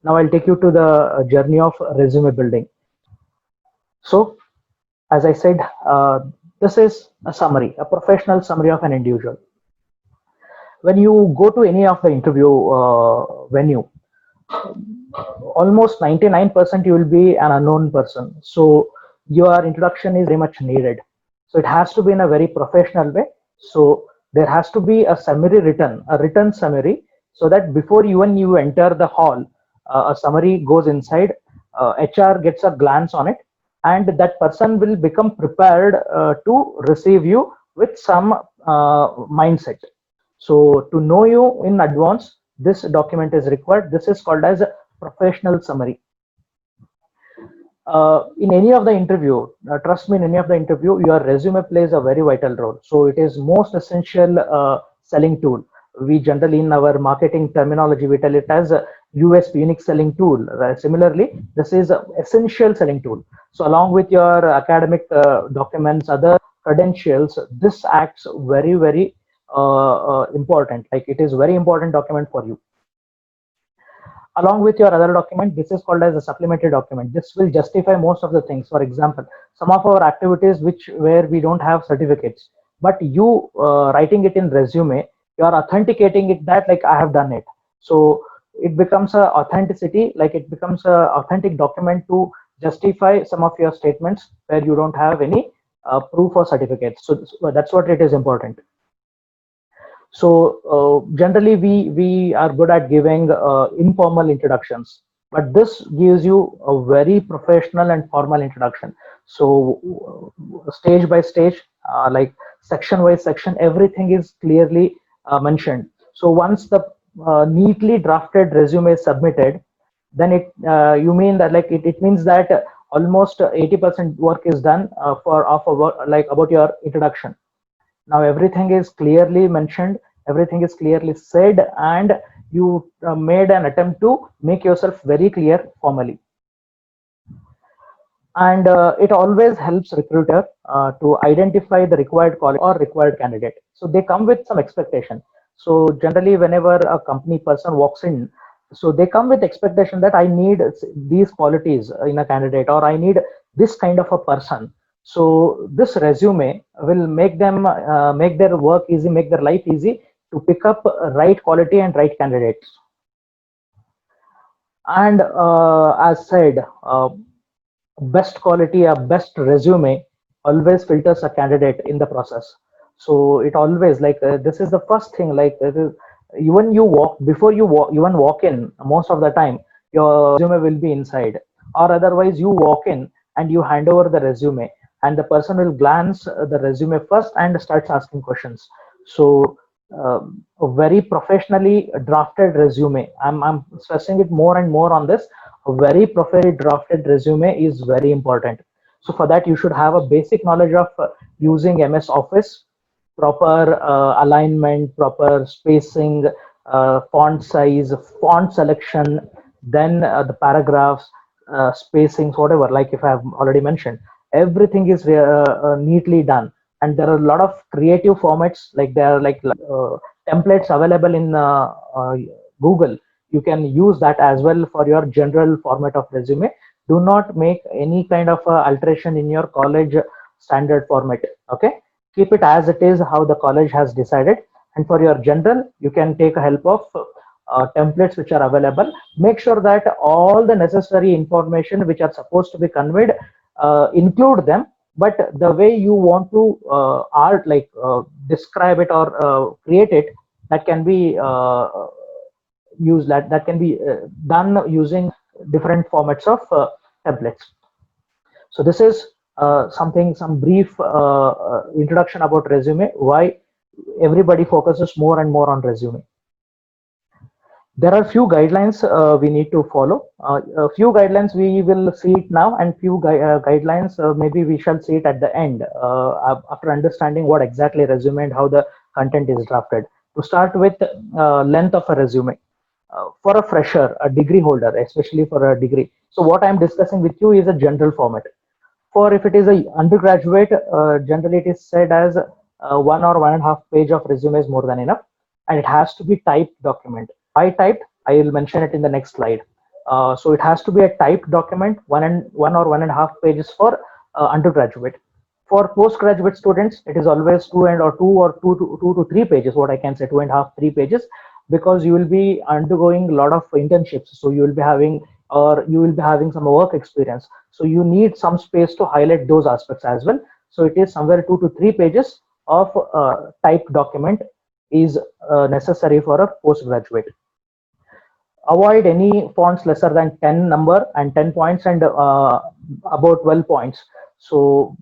Now I'll take you to the journey of resume building. So, as I said, this is a summary, a professional summary of an individual. When you go to any of the interview venue, almost 99% you will be an unknown person. So your introduction is very much needed. So it has to be in a very professional way. So there has to be a summary written, a written summary, so that before even you enter the hall, a summary goes inside, HR gets a glance on it, and that person will become prepared to receive you with some mindset. So to know you in advance, this document is required. This is called as a professional summary. In any of the interview, trust me, in any of the interview, your resume plays a very vital role. So it is most essential selling tool. We generally, in our marketing terminology, we tell it as a USP, unique selling tool. Similarly, this is an essential selling tool. So along with your academic documents, other credentials, this acts very important. Like, it is very important document for you. Along with your other document, this is called as a supplementary document. This will justify most of the things. For example, some of our activities where we don't have certificates, but you writing it in resume, you are authenticating it that like I have done it. So it becomes a authenticity, like it becomes a authentic document to justify some of your statements where you don't have any proof or certificates. So that's what it is important. So generally we are good at giving informal introductions, but this gives you a very professional and formal introduction. So stage by stage, like section by section, everything is clearly mentioned. So once the neatly drafted resume is submitted, then you mean that, like, it means that almost 80% work is done for like about your introduction. Now everything is clearly mentioned, everything is clearly said, and you made an attempt to make yourself very clear formally. And it always helps recruiter to identify the required quality or required candidate. So they come with some expectation. So generally, whenever a company person walks in, so they come with expectation that I need these qualities in a candidate, or I need this kind of a person. So this resume will make them make their work easy, make their life easy to pick up right quality and right candidates. And as said, best quality, a best resume always filters a candidate in the process. So it always, like, this is the first thing, like, even you walk, before you even walk in, most of the time your resume will be inside, or otherwise you walk in and you hand over the resume, and the person will glance the resume first and starts asking questions. So a very professionally drafted resume, I'm stressing it more and more on this, a very professionally drafted resume is very important. So for that, you should have a basic knowledge of using MS Office, proper alignment, proper spacing, font size, font selection, then the paragraphs, spacings, whatever. Like, if I have already mentioned, everything is neatly done. And there are a lot of creative formats, like there are like templates available in Google. You can use that as well for your general format of resume. Do not make any kind of alteration in your college standard format. Okay, keep it as it is, how the college has decided. And for your general, you can take help of templates which are available. Make sure that all the necessary information which are supposed to be conveyed, include them, but the way you want to art, like, describe it or create it, that can be used, that can be done using different formats of templates. So this is some brief introduction about resume, why everybody focuses more and more on resume. There are few guidelines we need to follow. A few guidelines we will see it now, and few guidelines maybe we shall see it at the end, after understanding what exactly resume and how the content is drafted. To start with, length of a resume. For a fresher, a degree holder, especially for a degree. So what I'm discussing with you is a general format. For if it is a undergraduate, generally it is said as 1 or 1.5 page of resume is more than enough, and it has to be typed document. Why typed? I will mention it in the next slide. So it has to be a typed document, one or 1.5 pages for undergraduate. For postgraduate students, it is always two to 3 pages. What I can say, 2.5, 3 pages, because you will be undergoing a lot of internships. So you will be having some work experience. So you need some space to highlight those aspects as well. So it is somewhere 2 to 3 pages of typed document is necessary for a postgraduate. Avoid any fonts lesser than 10 number and 10 points and about 12 points. So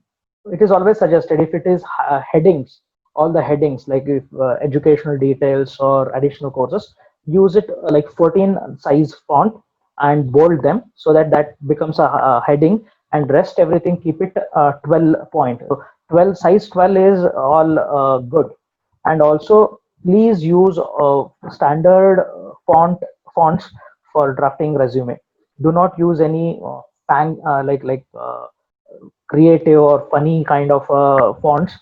it is always suggested, if it is headings, all the headings, like if educational details or additional courses, use it like 14 size font and bold them, so that that becomes a heading, and rest everything keep it 12 point. So 12 size 12 is all good. And also please use standard fonts for drafting resume. Do not use any creative or funny kind of fonts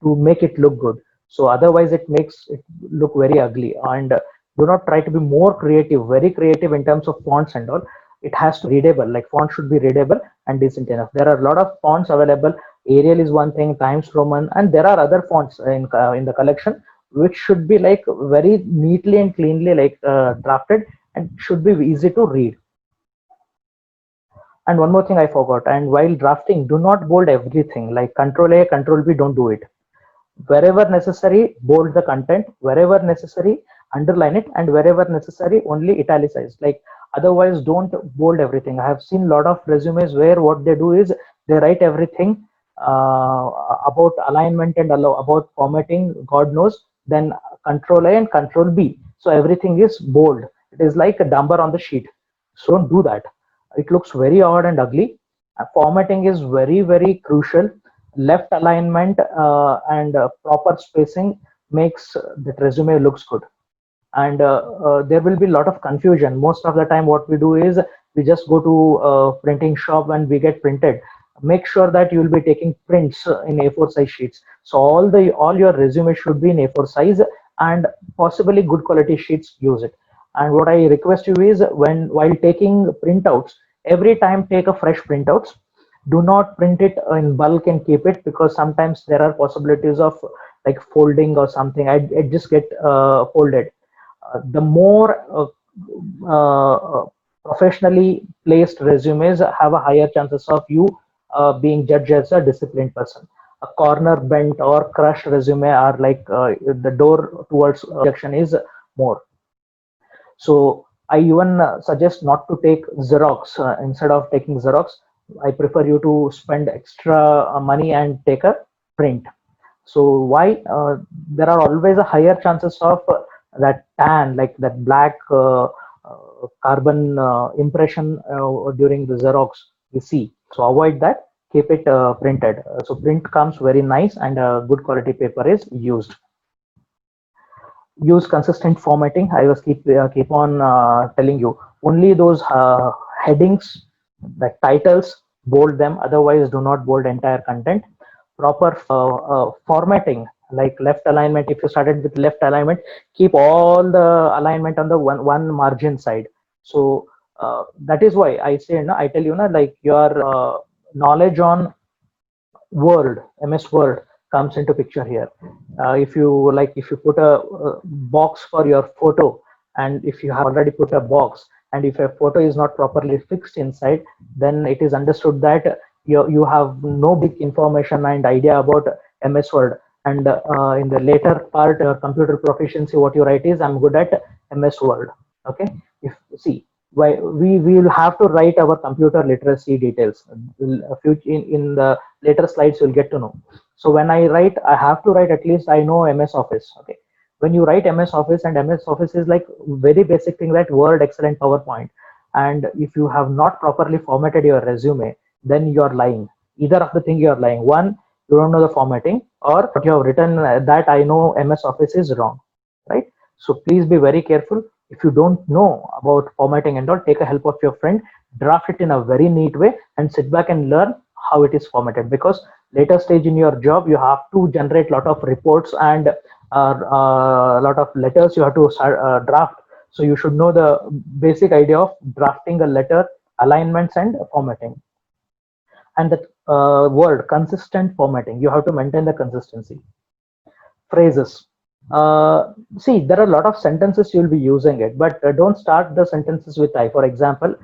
to make it look good. So otherwise it makes it look very ugly. And do not try to be more creative, very creative in terms of fonts and all. It has to be readable, like font should be readable and decent enough. There are a lot of fonts available. Arial is one thing, Times Roman, and there are other fonts in the collection, which should be like very neatly and cleanly like drafted, and should be easy to read. And one more thing I forgot, and while drafting, do not bold everything, like Control A, Control B, don't do it. Wherever necessary, bold the content, wherever necessary, underline it, and wherever necessary, only italicize. Like otherwise, don't bold everything. I have seen a lot of resumes where what they do is they write everything about alignment and about formatting, God knows, then Control A and Control B. So everything is bold. It is like a dumber on the sheet. So don't do that. It looks very odd and ugly. Formatting is very, very crucial. Left alignment and proper spacing makes the resume looks good. And there will be a lot of confusion. Most of the time what we do is we just go to printing shop and we get printed. Make sure that you will be taking prints in A4 size sheets. So all your resume should be in A4 size, and possibly good quality sheets, use it. And what I request you is, while taking printouts, every time take a fresh printouts. Do not print it in bulk and keep it, because sometimes there are possibilities of like folding or something. I just get folded. The more professionally placed resumes have a higher chances of you being judged as a disciplined person. A corner bent or crushed resume are like the door towards rejection is more. So I even suggest not to take Xerox. Instead of taking Xerox, I prefer you to spend extra money and take a print. So why? There are always a higher chances of that tan, like that black carbon impression during the Xerox we see. So avoid that. Keep it printed. So print comes very nice, and good quality paper is used. Use consistent formatting. I was keep on telling you, only those headings, the titles, bold them. Otherwise, do not bold entire content. Proper formatting, like left alignment. If you started with left alignment, keep all the alignment on the one margin side. So that is why I say, I tell you, like your knowledge on Word, MS Word comes into picture here. If you put a box for your photo, and if you have already put a box, and if a photo is not properly fixed inside, then it is understood that you have no big information and idea about MS Word. And in the later part, computer proficiency, what you write is, I'm good at MS Word. Okay. If see, why we will have to write our computer literacy details in the later slides, you'll get to know. So when I write, I have to write at least I know MS Office. Okay. When you write MS Office, and MS Office is like very basic thing, that Word, Excel, and PowerPoint. And if you have not properly formatted your resume, then you're lying. Either of the thing, you're lying. One, you don't know the formatting, or what you have written that I know MS Office is wrong, right? So please be very careful. If you don't know about formatting and all, take a help of your friend, draft it in a very neat way, and sit back and learn how it is formatted. Because later stage in your job, you have to generate a lot of reports and a lot of letters you have to draft. So you should know the basic idea of drafting a letter, alignments and formatting. And that word consistent formatting, you have to maintain the consistency. Phrases. See, there are a lot of sentences you'll be using it, but don't start the sentences with I. For example,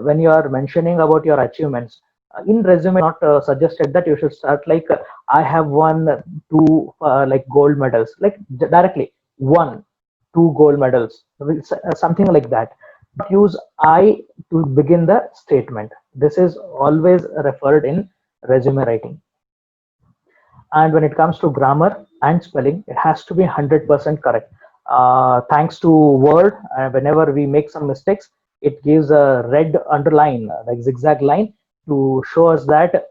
when you are mentioning about your achievements, in resume, not suggested that you should start like I have won two like gold medals, like directly one, two gold medals, something like that. Use I to begin the statement. This is always referred in resume writing. And when it comes to grammar and spelling, it has to be 100% correct. Thanks to Word, whenever we make some mistakes, it gives a red underline, like zigzag line, to show us that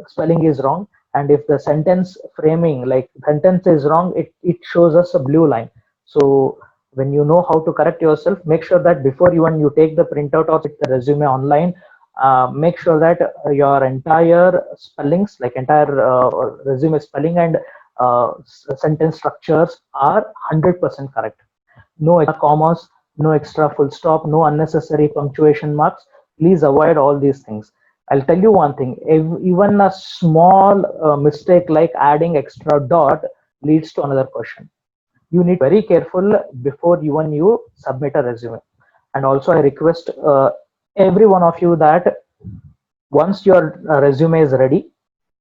spelling is wrong. And if the sentence framing, like sentence is wrong, it shows us a blue line. So when you know how to correct yourself, make sure that before even you take the printout or the resume online, make sure that your entire spellings, like entire resume spelling and sentence structures are 100% correct. No extra commas, no extra full stop, no unnecessary punctuation marks. Please avoid all these things. I'll tell you one thing, even a small mistake like adding extra dot leads to another question. You need to be very careful before even you submit a resume. And also I request every one of you that once your resume is ready,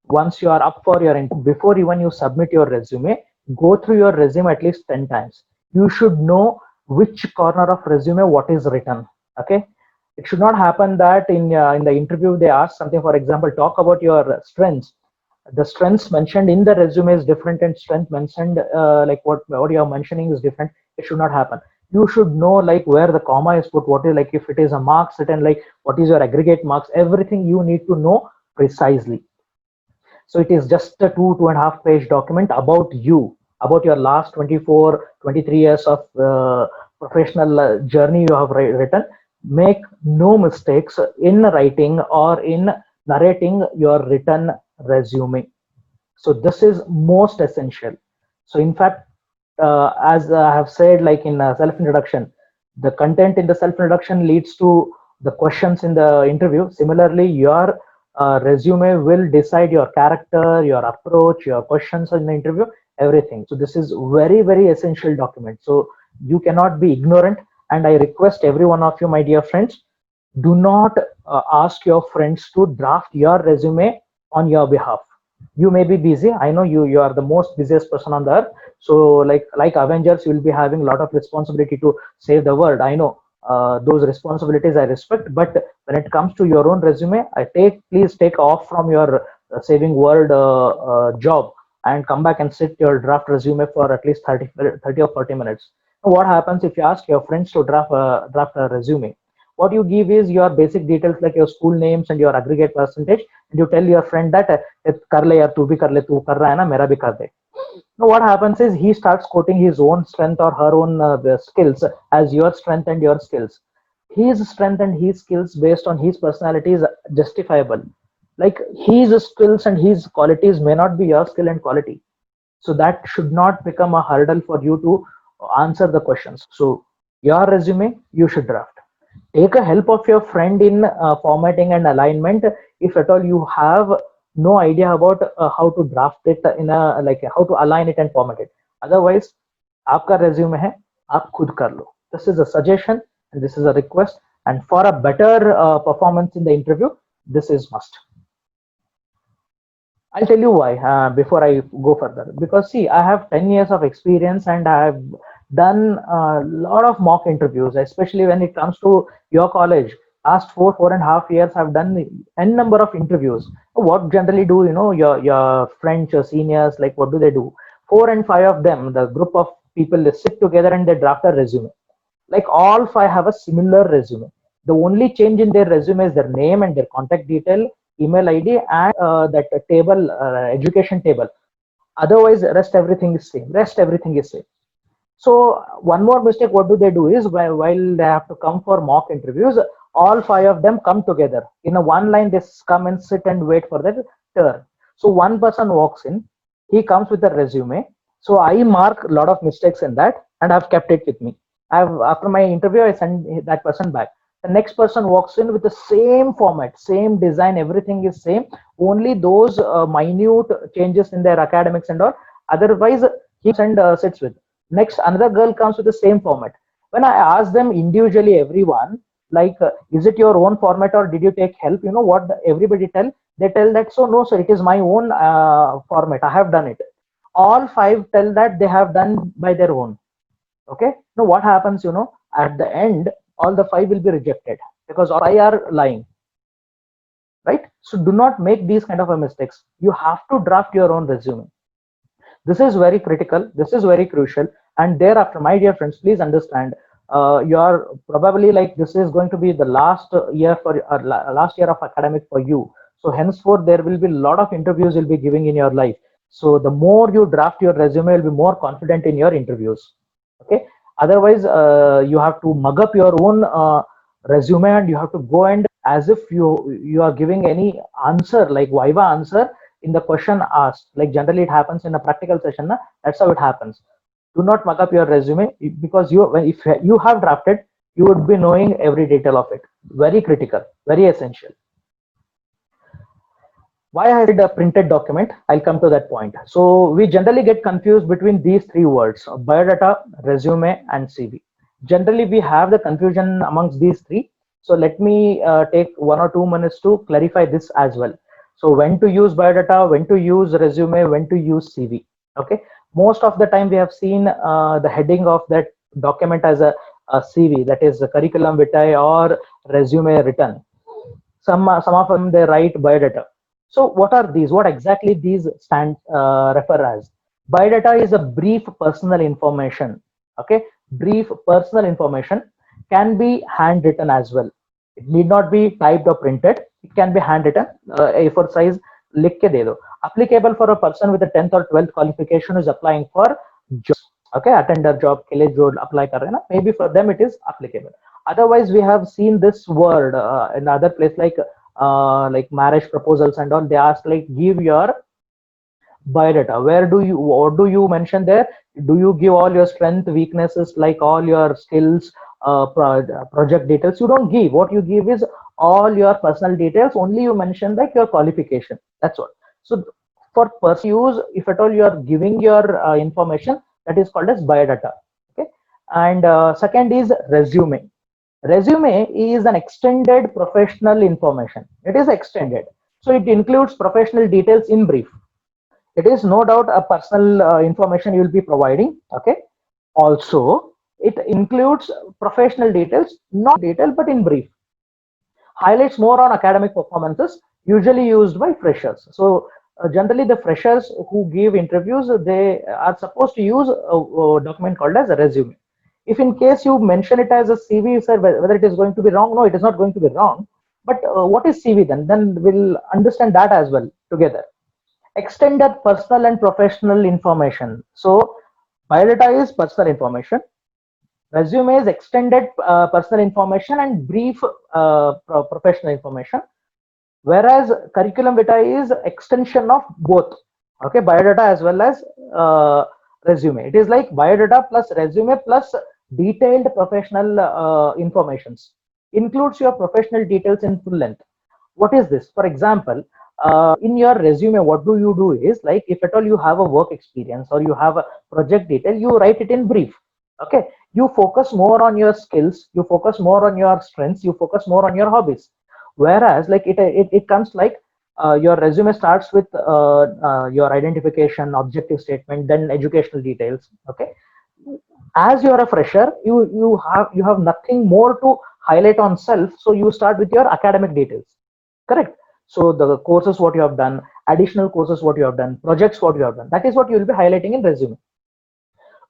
once you are up for your interview, before even you submit your resume, go through your resume at least 10 times. You should know which corner of resume what is written. Okay, it should not happen that in the interview they ask something, for example, talk about your strengths. The strengths mentioned in the resume is different and strength mentioned like what you are mentioning is different. It should not happen. You should know like where the comma is put, what is, like if it is a mark certain, like what is your aggregate marks, everything you need to know precisely. So it is just a 2.5 page document about you, about your last 24, 23 years of professional journey you have written. Make no mistakes in writing or in narrating your written resume. So this is most essential. So in fact, as I have said, like in self introduction, the content in the self introduction leads to the questions in the interview. Similarly, your resume will decide your character, your approach, your questions in the interview, everything. So this is very essential document. So you cannot be ignorant. And I request every one of you, my dear friends, do not ask your friends to draft your resume on your behalf. You may be busy, I know you are the most busiest person on the earth. So like Avengers, you will be having a lot of responsibility to save the world, I know. Those responsibilities I respect, but when it comes to your own resume, please take off from your saving world job and come back and sit your draft resume for at least 30 or 40 minutes. What happens if you ask your friends to draft a resume? What you give is your basic details like your school names and your aggregate percentage, and you tell your friend that कर ले यार, तू भी कर ले, तू कर रहा है ना, मेरा भी कर दे. Now what happens is he starts quoting his own strength or her own skills as your strength and your skills. His strength and his skills based on his personality is justifiable. Like his skills and his qualities may not be your skill and quality. So that should not become a hurdle for you to answer the questions. So your resume you should draft. Take a help of your friend in formatting and alignment if at all you have no idea about how to draft it in a, like how to align it and format it. Otherwise आपका resume है, आप खुद कर लो. This is a suggestion and this is a request, and for a better performance in the interview, this is must. I'll tell you why before I go further. Because see, I have 10 years of experience and I have done a lot of mock interviews, especially when it comes to your college. Last 4.5 years, I've done n number of interviews. What generally do your friends, your seniors, like what do they do? 4 and 5 of them, the group of people, they sit together and they draft a resume. Like all 5 have a similar resume. The only change in their resume is their name and their contact detail, email ID, and that table, education table. Otherwise, rest everything is same. So one more mistake, what do they do is while they have to come for mock interviews, all 5 of them come together in a one line. They come and sit and wait for their turn. So one person walks in, he comes with a resume. So I mark a lot of mistakes in that and I've kept it with me. after my interview, I send that person back. The next person walks in with the same format, same design, everything is same. Only those minute changes in their academics and all. Otherwise, he and sits with. Next, another girl comes with the same format. When I ask them individually, everyone, like, is it your own format or did you take help? You know what everybody tell? They tell that, so no, sir, it is my own format. I have done it. All five tell that they have done by their own. Okay, now what happens, at the end, all the five will be rejected because all five are lying, right? So do not make these kind of a mistakes. You have to draft your own resume. This is very critical, this is very crucial. And thereafter, my dear friends, please understand, you are probably like, this is going to be the last year for last year of academic for you. So henceforth there will be a lot of interviews you'll be giving in your life. So the more you draft your resume, you'll be more confident in your interviews. Okay, otherwise you have to mug up your own resume, and you have to go and as if you are giving any answer, like viva answer in the question asked. Like generally it happens in a practical session, na? That's how it happens. Do not mug up your resume, because if you have drafted, you would be knowing every detail of it. Very critical, very essential. Why I did a printed document, I'll come to that point. So we generally get confused between these three words: biodata, resume, and CV. Generally, we have the confusion amongst these three. So let me take 1 or 2 minutes to clarify this as well. So when to use biodata, when to use resume, when to use CV. Okay. Most of the time we have seen the heading of that document as a CV, that is a curriculum vitae or resume written. Some of them they write biodata. So what are these? What exactly these refer as? Biodata is a brief personal information. Okay, brief personal information can be handwritten as well. It need not be typed or printed. It can be handwritten. A4 size लिख के दे दो. Applicable for a person with a 10th or 12th qualification who is applying for jobs. Okay, attender job के लिए जो apply कर रहे हैं ना, maybe for them it is applicable. Otherwise, we have seen this word in other place, like marriage proposals and all. They ask like, give your biodata. What do you mention there? Do you give all your strength, weaknesses, like all your skills, project details? You don't give. What you give is all your personal details. Only you mention like your qualification. That's all. So for personal use, if at all you are giving your information, that is called as biodata. Okay. And second is resume. Resume is an extended professional information. It is extended. So it includes professional details in brief. It is no doubt a personal information you will be providing. Okay. Also, it includes professional details, not detail, but in brief. Highlights more on academic performances, usually used by freshers. So generally the freshers who give interviews, they are supposed to use a document called as a resume. If in case you mention it as a CV, sir, whether it is going to be wrong? No, it is not going to be wrong. But what is CV then? Then we'll understand that as well together. Extended personal and professional information. So biodata is personal information. Resume is extended personal information and brief professional information. Whereas curriculum vitae is extension of both. Okay, biodata as well as resume. It is like biodata plus resume plus detailed professional informations. Includes your professional details in full length. What is this? For example, in your resume, what do you do is, like, if at all you have a work experience or you have a project detail, you write it in brief. Okay, you focus more on your skills, you focus more on your strengths, you focus more on your hobbies. Whereas like it comes like your resume starts with your identification, objective statement, then educational details. Okay, as you're a fresher, you have nothing more to highlight on self, so you start with your academic details. Correct. So the courses what you have done, additional courses what you have done, projects what you have done, that is what you will be highlighting in resume.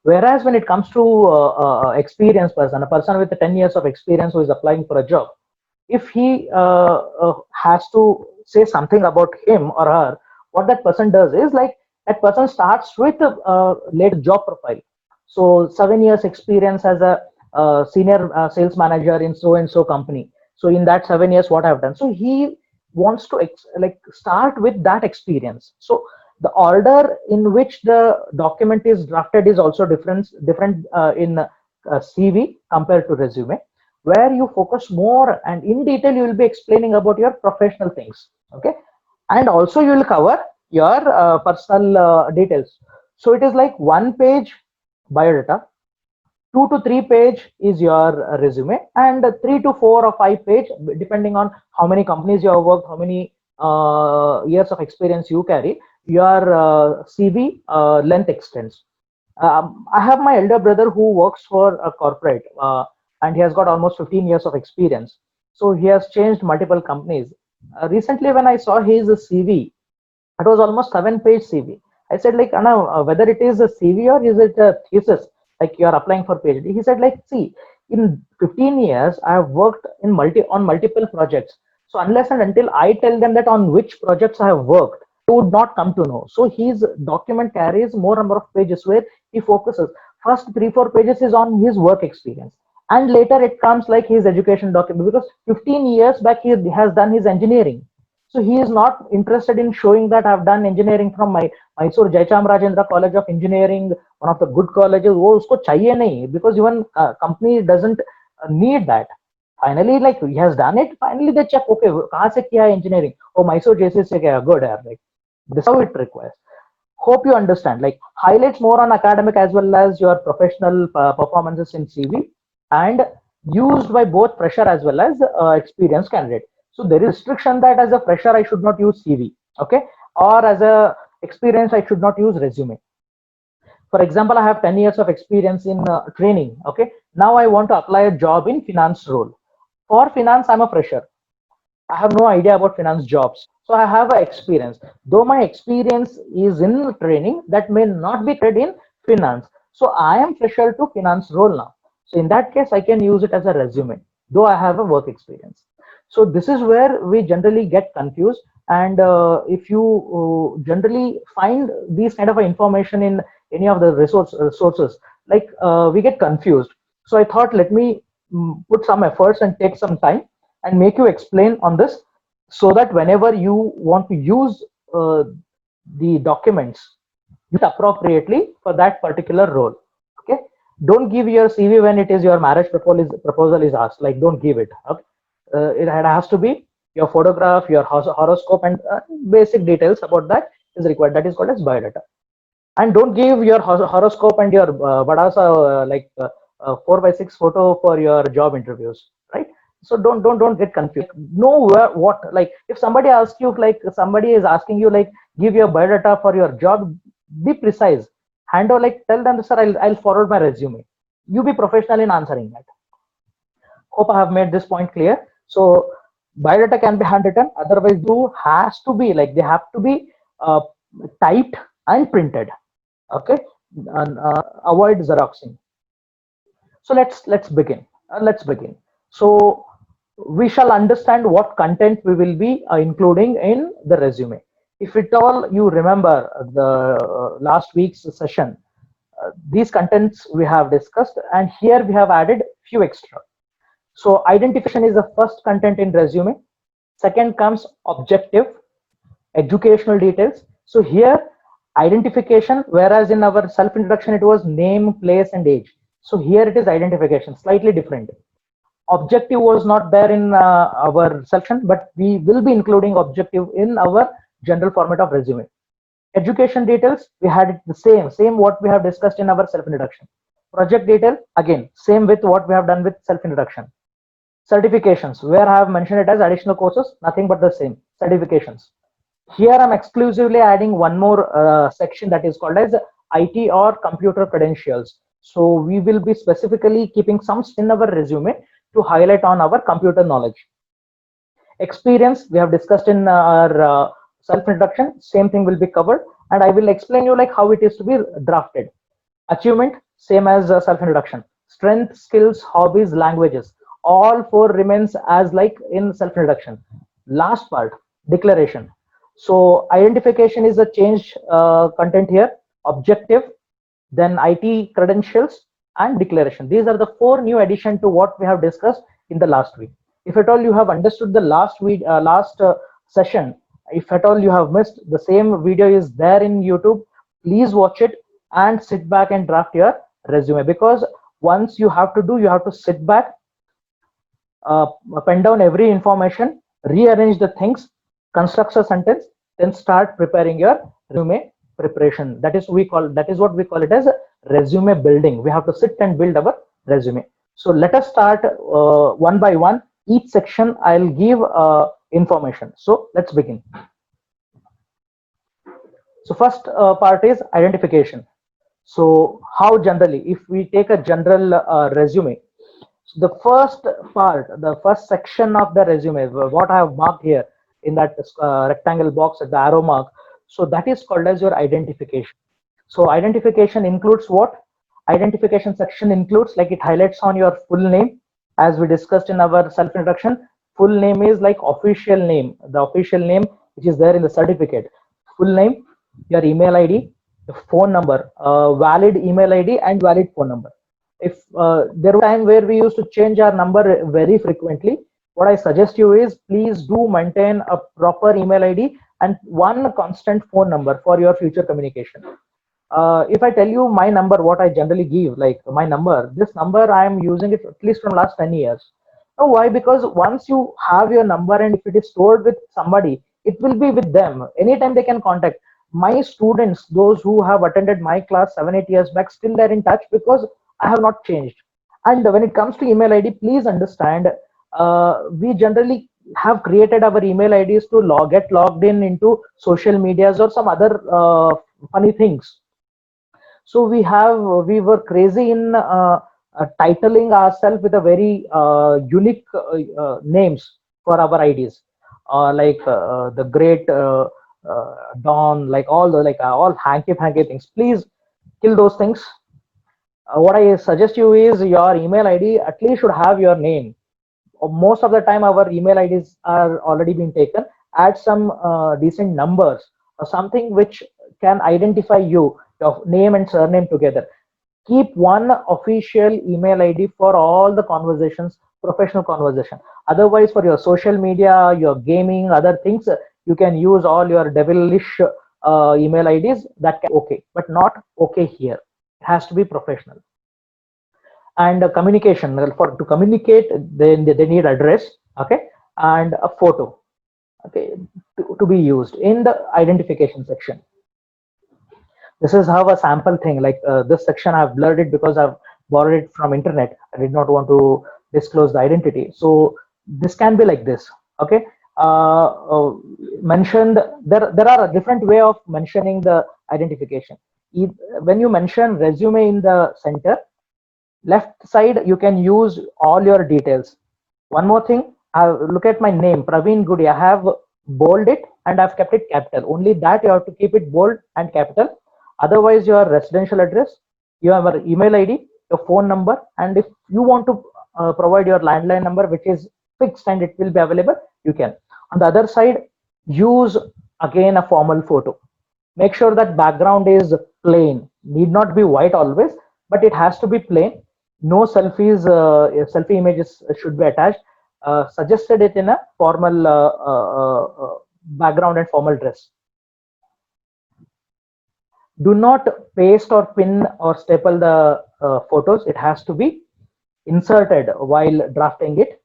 Whereas when it comes to experienced person, a person with 10 years of experience who is applying for a job, if he has to say something about him or her, what that person does is, like, that person starts with a late job profile. So 7 years experience as a senior sales manager in so and so company. So in that 7 years, what I've done. So he wants to like start with that experience. So the order in which the document is drafted is also different in CV compared to resume, where you focus more and in detail you will be explaining about your professional things. Okay, and also you will cover your personal details. So it is like 1 page biodata, 2 to 3 page is your resume, and 3 to 4 or 5 page, depending on how many companies you have worked, how many years of experience you carry, your CV length extends. I have my elder brother who works for a corporate, and he has got almost 15 years of experience. So he has changed multiple companies. Recently, when I saw his CV, it was almost 7 page CV. I said, like, Anna, whether it is a CV or is it a thesis, like you are applying for PhD. He said, like, see, in 15 years, I have worked in multiple projects. So unless and until I tell them that on which projects I have worked, they would not come to know. So his document carries more number of pages where he focuses. First 3 4 pages is on his work experience, and later it comes like his education document, because 15 years back he has done his engineering. So he is not interested in showing that I've done engineering from my Mysore Jayachamrajendra College of Engineering, one of the good colleges. वो उसको चाहिए नहीं, because even company doesn't need that. Finally, like he has done it. Finally, they check, okay, कहाँ से किया है engineering? Oh, Mysore JC से किया, good है, like this is how it requires. Hope you understand. Like highlights more on academic as well as your professional performances in CV, and used by both fresher as well as experienced candidate. So there is restriction that as a fresher I should not use CV, okay, or as a experience I should not use resume. For example, I have 10 years of experience in training. Okay, now I want to apply a job in finance role. For finance, I'm a fresher. I have no idea about finance jobs. So I have a experience. Though my experience is in training, that may not be credited in finance. So I am fresher to finance role now. So in that case, I can use it as a resume, though I have a work experience. So this is where we generally get confused. And if you generally find these kind of information in any of the sources, like we get confused. So I thought, let me put some efforts and take some time and make you explain on this, so that whenever you want to use the documents, use it appropriately for that particular role. Okay, don't give your CV when it is your marriage proposal is asked. Like, don't give it. Okay, it has to be your photograph, your horoscope, and basic details about that is required. That is called as biodata. And don't give your horoscope and your badasa 4 by 6 photo for your job interviews, right? So don't get confused. Know where, what, like if somebody asks you, like somebody is asking you, like give your biodata for your job, be precise. Hand or like tell them, sir, I'll forward my resume. You be professional in answering that. Hope I have made this point clear. So biodata can be handwritten, otherwise do has to be like they have to be typed and printed. Okay, and avoid xeroxing. So let's begin. Let's begin. So we shall understand what content we will be including in the resume. If at all you remember the last week's session, these contents we have discussed, and here we have added few extra. So identification is the first content in resume. Second comes objective, educational details. So here identification, whereas in our self introduction it was name, place, and age. So here it is identification, slightly different. Objective was not there in our section, but we will be including objective in our general format of resume. Education details, we had it the same what we have discussed in our self introduction. Project detail, again same with what we have done with self introduction. Certifications, where I have mentioned it as additional courses, nothing but the same certifications. Here I'm exclusively adding one more section that is called as IT or computer credentials. So we will be specifically keeping some in our resume to highlight on our computer knowledge. Experience, we have discussed in our self introduction, same thing will be covered, and I will explain you like how it is to be drafted. Achievement, same as self introduction. Strength, skills, hobbies, languages, all four remains as like in self introduction. Last part, declaration. So identification is a change content here. Objective, then IT credentials, and declaration. These are the four new addition to what we have discussed in the last week. If at all you have understood the last week, session, if at all you have missed, the same video is there in YouTube. Please watch it and sit back and draft your resume, because once you have to do, you have to sit back, uh, pen down every information, rearrange the things, construct a sentence, then start preparing your resume preparation. That is what we call it as resume building. We have to sit and build our resume. So let us start one by one. Each section I'll give information. So let's begin. So first part is identification. So how generally, if we take a general resume, so the first part, the first section of the resume, what I have marked here in that rectangle box at the arrow mark, so that is called as your identification. So identification includes what? Identification section includes, like, it highlights on your full name, as we discussed in our self introduction. Full name is like official name, the official name which is there in the certificate. Full name, your email ID, the phone number, valid email ID and valid phone number. If there was a time where we used to change our number very frequently, what I suggest you is, please do maintain a proper email ID and one constant phone number for your future communication. If I tell you my number, what I generally give, like my number, this number I am using it at least from last 10 years. Now, why? Because once you have your number and if it is stored with somebody, it will be with them. Anytime they can contact. My students, those who have attended my class 7, 8 years back, still they're in touch because I have not changed. And when it comes to email ID, please understand, we generally have created our email IDs to get logged in into social medias or some other funny things. So we were crazy in titling ourselves with a very unique names for our IDs, like the great Dawn, like all the all hanky things. Please kill those things. What I suggest you is, your email ID at least should have your name. Most of the time our email IDs are already been taken. Add some decent numbers or something which can identify you, your name and surname together. Keep one official email ID for all the conversations, professional conversation. Otherwise, for your social media, your gaming, other things, you can use all your devilish email IDs. That can okay, but not okay here. It has to be professional. And communication, well, for to communicate, they need address, okay, and a photo, okay, to be used in the identification section. This is how a sample thing, like this section I've blurred it because I've borrowed it from internet. I did not want to disclose the identity, so this can be like this, okay. Mentioned, there are a different way of mentioning the identification. When you mention resume in the center, left side you can use all your details. One more thing, look at my name, Praveen Goody. I have bold it and I've kept it capital. Only that you have to keep it bold and capital. Otherwise, your residential address, your email ID, your phone number, and if you want to provide your landline number, which is fixed and it will be available, you can. On the other side, use again a formal photo. Make sure that background is plain. Need not be white always, but it has to be plain. No selfies, selfie images should be attached. Suggested it in a formal background and formal dress. Do not paste or pin or staple the photos. It has to be inserted while drafting it.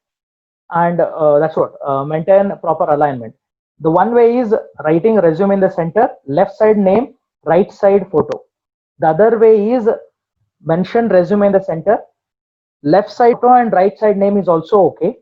And that's what, maintain proper alignment. The one way is writing resume in the center, left side name, right side photo. The other way is mention resume in the center, left side photo and right side name is also okay.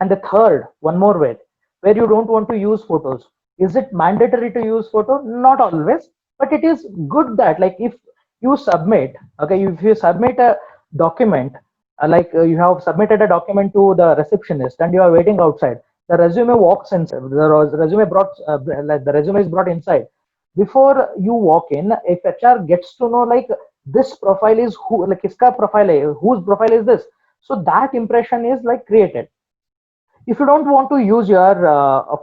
And the third, one more way, where you don't want to use photos. Is it mandatory to use photo? Not always, but it is good that, like, if you submit, okay, if you submit a document, you have submitted a document to the receptionist and you are waiting outside, the resume walks inside, the resume is brought inside. Before you walk in, if HR gets to know, like, this profile is who, like iska profile hai, whose profile is this, so that impression is like created. If you don't want to use your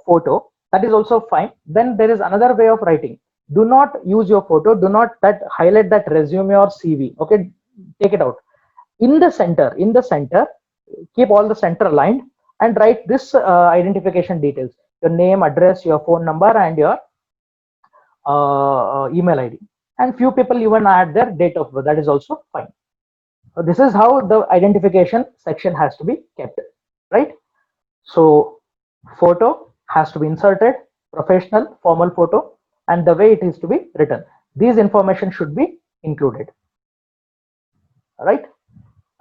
photo, that is also fine. Then there is another way of writing. Do not use your photo. Do not highlight that resume or CV. Okay, take it out. In the center, keep all the center aligned and write this identification details: your name, address, your phone number, and your email ID. And few people even add their date of birth. That is also fine. This is how the identification section has to be kept, right? So photo has to be inserted, professional, formal photo, and the way it is to be written. These information should be included. All right,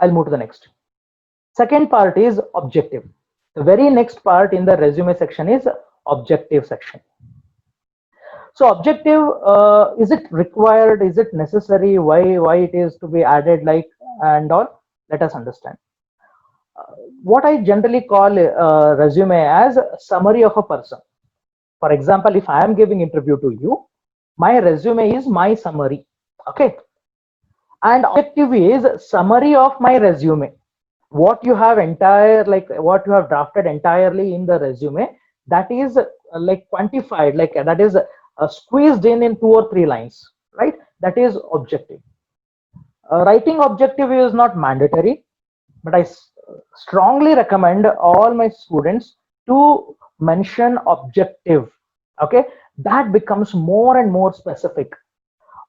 I'll move to the next. Second part is objective. The very next part in the resume section is objective section. So objective, is it required? Is it necessary? Why it is to be added, like, and all? Let us understand. What I generally call a resume as a summary of a person. For example, if I am giving interview to you, my resume is my summary. Okay, and objective is summary of my resume. What you have entire, like what you have drafted entirely in the resume, that is like quantified, like that is squeezed in 2 or 3 lines, right? That is objective. Writing objective is not mandatory, but I strongly recommend all my students to mention objective. Okay, that becomes more and more specific.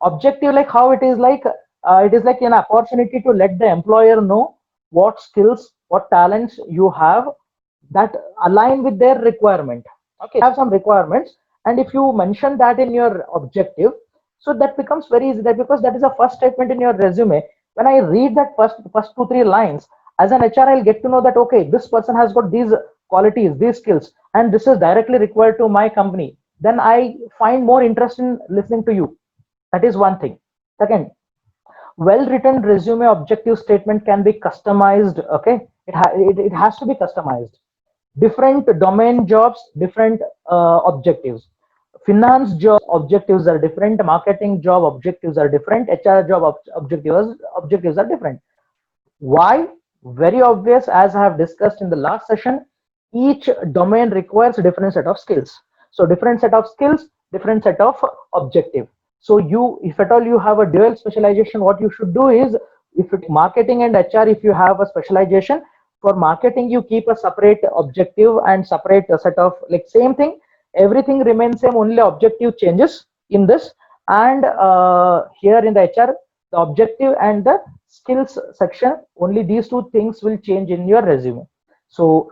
Objective, like how it is like an opportunity to let the employer know what skills, what talents you have that align with their requirement. Okay, have some requirements, and if you mention that in your objective, so that becomes very easy, that because that is the first statement in your resume. When I read that first 2 3 lines, as an HR, I'll get to know that okay, this person has got these qualities, these skills, and this is directly required to my company. Then I find more interest in listening to you. That is one thing. Second, well written resume objective statement can be customized. Okay, it has to be customized. Different domain jobs, different objectives. Finance job objectives are different, marketing job objectives are different, HR job objectives are different. Why? Very obvious, as I have discussed in the last session. Each domain requires a different set of skills. So different set of skills, different set of objective. So you, if at all you have a dual specialization, what you should do is, if it marketing and HR, if you have a specialization, for marketing you keep a separate objective and separate set of, like, same thing, everything remains same, only objective changes in this. And here in the HR, the objective and the skills section, only these 2 things will change in your resume. So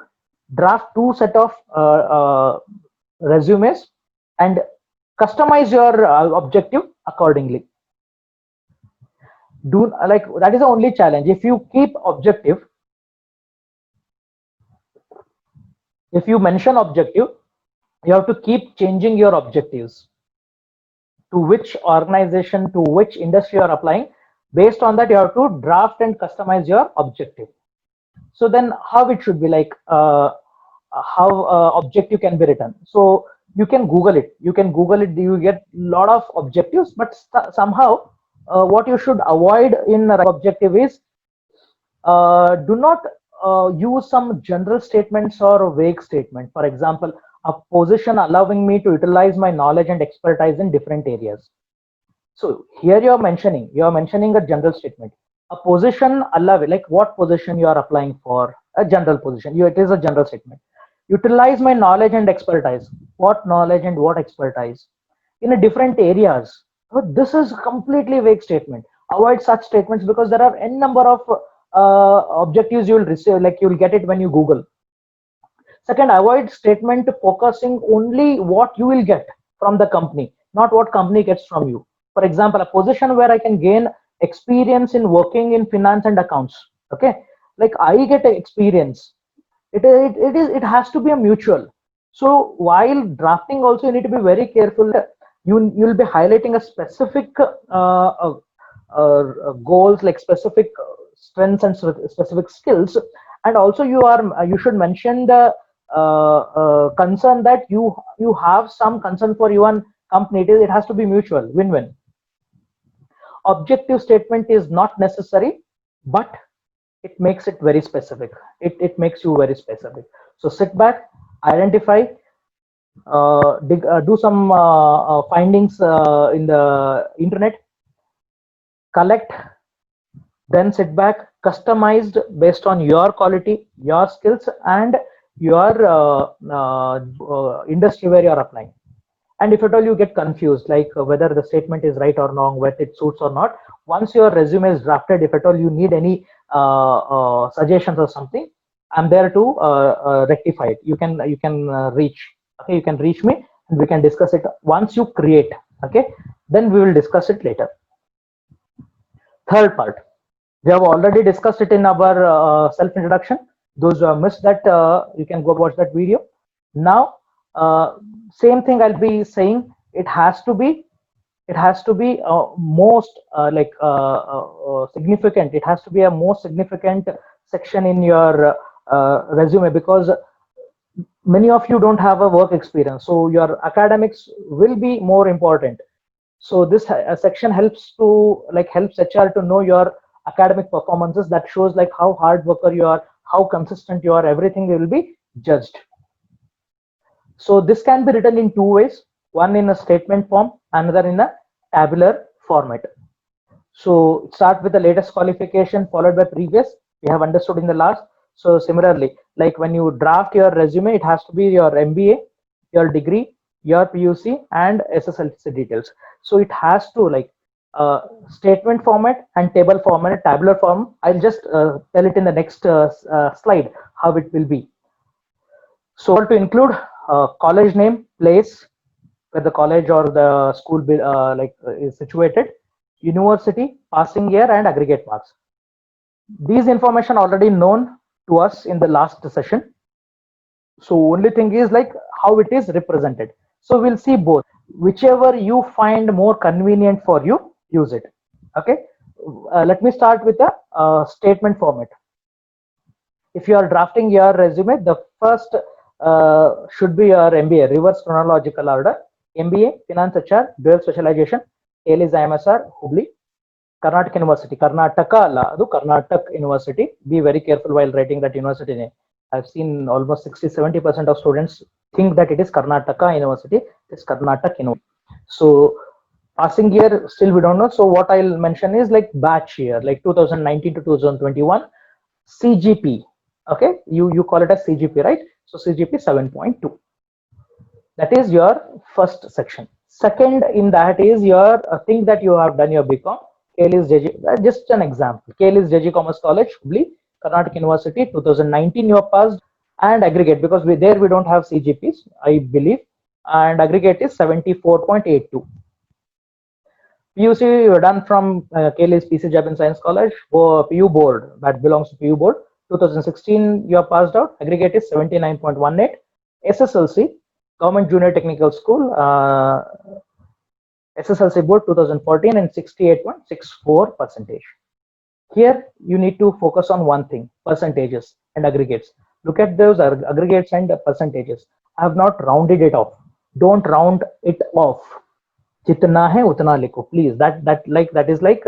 draft 2 set of resumes and customize your objective accordingly. Do, like, that is the only challenge. If you keep objective, if you mention objective, you have to keep changing your objectives to which organization, to which industry you are applying. Based on that, you have to draft and customize your objective. So then how it should be, like, how objective can be written? So you can google it, you get a lot of objectives, but somehow what you should avoid in objective is, do not use some general statements or vague statement. For example, a position allowing me to utilize my knowledge and expertise in different areas. So here you are mentioning a general statement. A position allowing, like what position you are applying for, a general position, it is a general statement. Utilize my knowledge and expertise. What knowledge and what expertise in a different areas? But this is completely vague statement. Avoid such statements, because there are n number of objectives you will receive, like you will get it when you Google. Second, avoid statement focusing only what you will get from the company, not what company gets from you. For example, a position where I can gain experience in working in finance and accounts. Okay, like I get experience. It has to be a mutual. So while drafting also, you need to be very careful. You'll be highlighting a specific goals, like specific strengths and specific skills, and also you should mention the concern that you have some concern for your company. It has to be mutual, win-win. Objective statement is not necessary, but it makes it very specific. It makes you very specific. So sit back, identify, do some findings in the internet, collect, then sit back, customized based on your quality, your skills, and your industry where you are applying. And if at all you get confused, like whether the statement is right or wrong, whether it suits or not, once your resume is drafted, if at all you need any suggestions or something, I'm there to rectify it. You can reach, okay, you can reach me and we can discuss it once you create. Okay, then we will discuss it later. Third part, we have already discussed it in our self introduction. Those who have missed that, you can go watch that video. Now, same thing I'll be saying. It has to be most significant. It has to be a most significant section in your resume, because many of you don't have a work experience, so your academics will be more important. So this section helps to helps HR to know your academic performances. That shows like how hard worker you are, how consistent you are. Everything will be judged. So this can be written in two ways: one in a statement form, another in a tabular format. So start with the latest qualification followed by previous. We have understood in the last. So similarly, like when you draft your resume, it has to be your MBA, your degree, your PUC, and SSLC details. So it has to statement format and table format, tabular form. I'll just tell it in the next slide how it will be. So to include college name, place where the college or the school is situated, university, passing year, and aggregate marks. These information already known to us in the last session. So only thing is like how it is represented. So we'll see both. Whichever you find more convenient for you, use it. Okay. Let me start with the statement format. If you are drafting your resume, the first should be your MBA, reverse chronological order. MBA, Finance HR, dual specialization, ALIS IMSR, Hubli, Karnataka University, Karnataka alla, adu Karnataka University. Be very careful while writing that university name. I've seen almost 60-70% of students think that it is Karnataka University. It's Karnataka University. So passing year still we don't know. So what I'll mention is like batch year, like 2019 to 2021, CGP. Okay, you call it as CGP, right? So CGP 7.2. That is your first section. Second in that is your thing that you have done your BCom. KLIS JG, just an example. KLIS JG Commerce College, Hubli, Karnataka University, 2019 you have passed, and aggregate, because there we don't have CGPs, I believe, and aggregate is 74.82. PUC you have done from KLIS PC Japan Science College, or PU board, that belongs to PU board, 2016 you have passed out, aggregate is 79.18. SSLC, Government Junior Technical School, SSLC board 2014, and 68.64 percentage. Here you need to focus on one thing: percentages and aggregates. Look at those aggregates and percentages. I have not rounded it off. Don't round it off. Jitna hai utna likho, please. That is like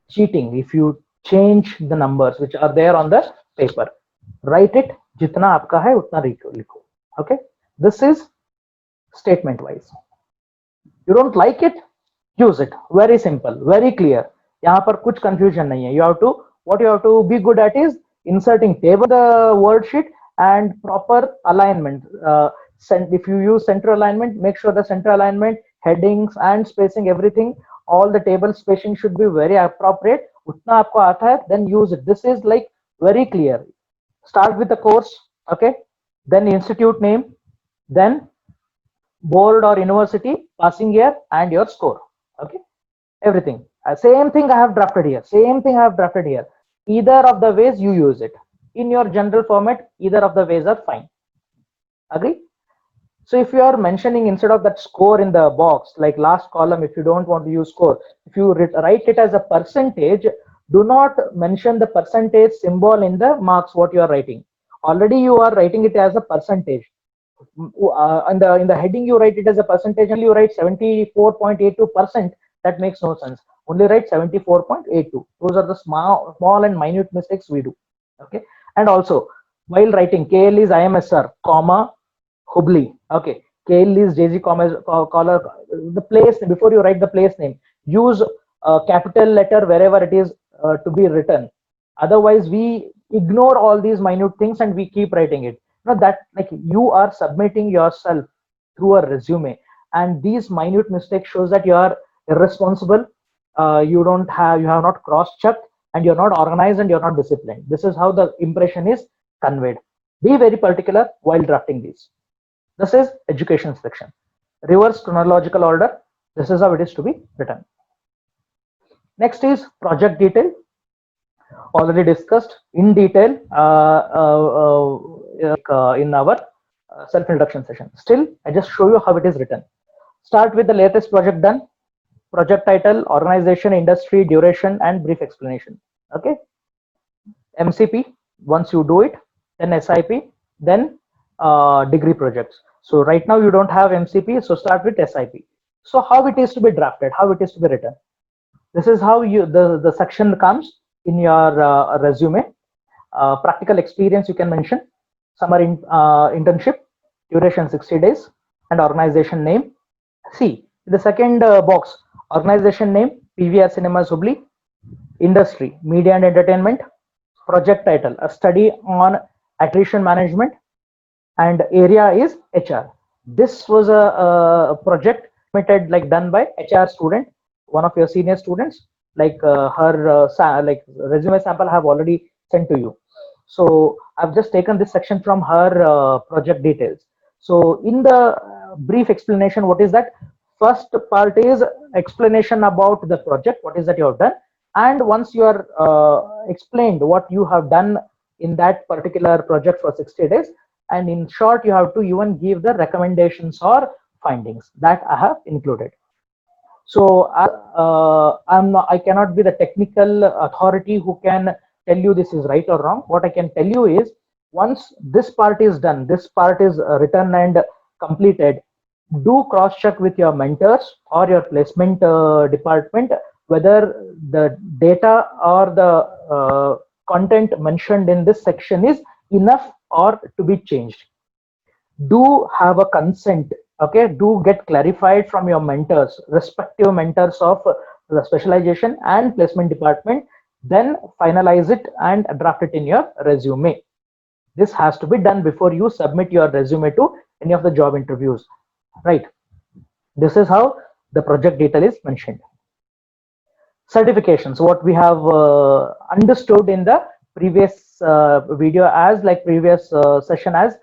cheating. If you change the numbers which are there on the paper, write it jitna aapka hai utna likho. Okay, this is statement wise. You don't like it, use it. Very simple, very clear. यहाँ पर कुछ confusion नहीं है. What you have to be good at is inserting table the word sheet and proper alignment. If you use center alignment, make sure the center alignment, headings and spacing, everything, all the table spacing should be very appropriate. उतना आपको आता है, then use it. This is like very clear. Start with the course, okay, then institute name, then board or university, passing year, and your score. Okay, everything. Same thing I have drafted here. Same thing I have drafted here. Either of the ways you use it in your general format. Either of the ways are fine. Agree? So if you are mentioning instead of that score in the box, like last column, if you don't want to use score, if you write it as a percentage, do not mention the percentage symbol in the marks what you are writing. Already you are writing it as a percentage. In the heading you write it as a percentage, and you write 74.82%. That makes no sense. Only write 74.82. Those are the small and minute mistakes we do. Okay, and also while writing KLIS IMSR, comma Hubli. Okay, KLIS JG collar, the place before you write the place name, use a capital letter wherever it is to be written. Otherwise, we ignore all these minute things and we keep writing it. That like you are submitting yourself through a resume, and these minute mistakes shows that you are irresponsible. You have not cross-checked, and you're not organized and you're not disciplined. This is how the impression is conveyed. Be very particular while drafting these. This is education section. Reverse chronological order. This is how it is to be written. Next is project detail. Already discussed in detail in our self-introduction session. Still, I just show you how it is written. Start with the latest project done, project title, organization, industry, duration, and brief explanation. Okay. MCP, once you do it, then SIP, then degree projects. So right now you don't have MCP, so start with SIP. So how it is to be drafted, how it is to be written. This is how you the section comes in your resume. Practical experience you can mention, summer internship, duration 60 days, and organization name. See the second box, organization name, PVR Cinemas Hubli, industry, media and entertainment, project title, a study on attrition management, and area is HR. This was a project done by HR student, one of your senior students. Like her resume sample I have already sent to you. So I've just taken this section from her project details. So in the brief explanation, what is that? First part is explanation about the project, what is that you have done, and once you are explained what you have done in that particular project for 60 days, and in short you have to even give the recommendations or findings that I have included. So I cannot be the technical authority who can tell you this is right or wrong. What I can tell you is, once this part is done, this part is written and completed, do cross check with your mentors or your placement department whether the data or the content mentioned in this section is enough or to be changed. Do have a consent. Okay, do get clarified from your mentors, respective mentors of the specialization and placement department, then finalize it and draft it in your resume. This has to be done before you submit your resume to any of the job interviews, right? This is how the project detail is mentioned. Certifications, what we have understood in the previous video as previous session as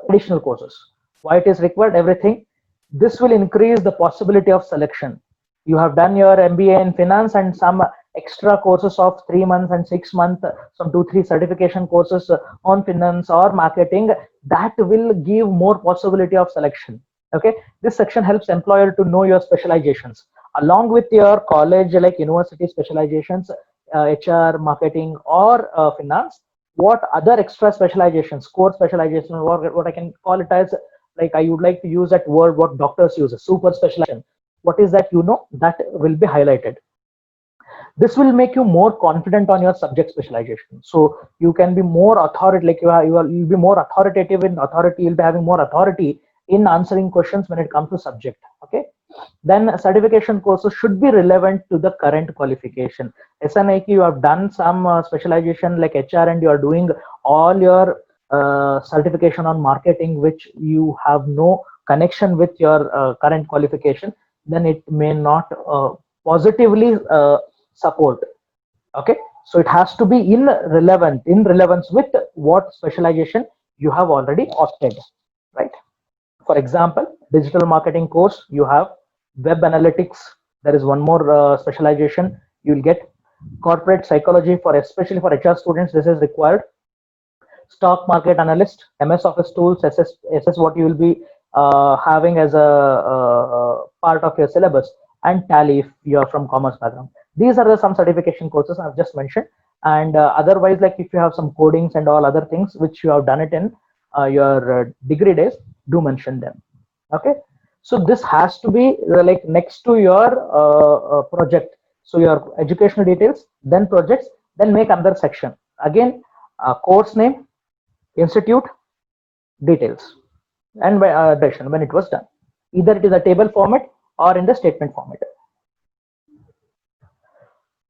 additional courses. Why it is required? Everything. This will increase the possibility of selection. You have done your MBA in finance and some extra courses of 3 months and 6 months, some 2-3 certification courses on finance or marketing, that will give more possibility of selection. Okay, this section helps employer to know your specializations along with your college like university specializations, HR, marketing, or finance. What other extra specializations, core specializations, or what I can call it as, like I would like to use that word what doctors use, a super specialization. What is that, that will be highlighted. This will make you more confident on your subject specialization. So you can be more authoritative, you'll be more authoritative in authority, you'll be having more authority in answering questions when it comes to subject. Okay. Then certification courses should be relevant to the current qualification. SNIQ, you have done some specialization like HR and you are doing all your certification on marketing, which you have no connection with your current qualification, then it may not positively support. Okay, so it has to be in relevance with what specialization you have already opted, right? For example, digital marketing course, you have web analytics. There is one more specialization you will get. Corporate psychology, for especially for HR students, this is required. Stock market analyst, MS Office tools, SS what you will be having as a part of your syllabus, and Tally if you are from commerce background. These are some certification courses I've just mentioned. And otherwise, like if you have some codings and all other things which you have done it in your degree days, do mention them. Okay, so this has to be like next to your project. So your educational details, then projects, then make another section again, course name, institute, details, and duration when it was done. Either it is a table format or in the statement format.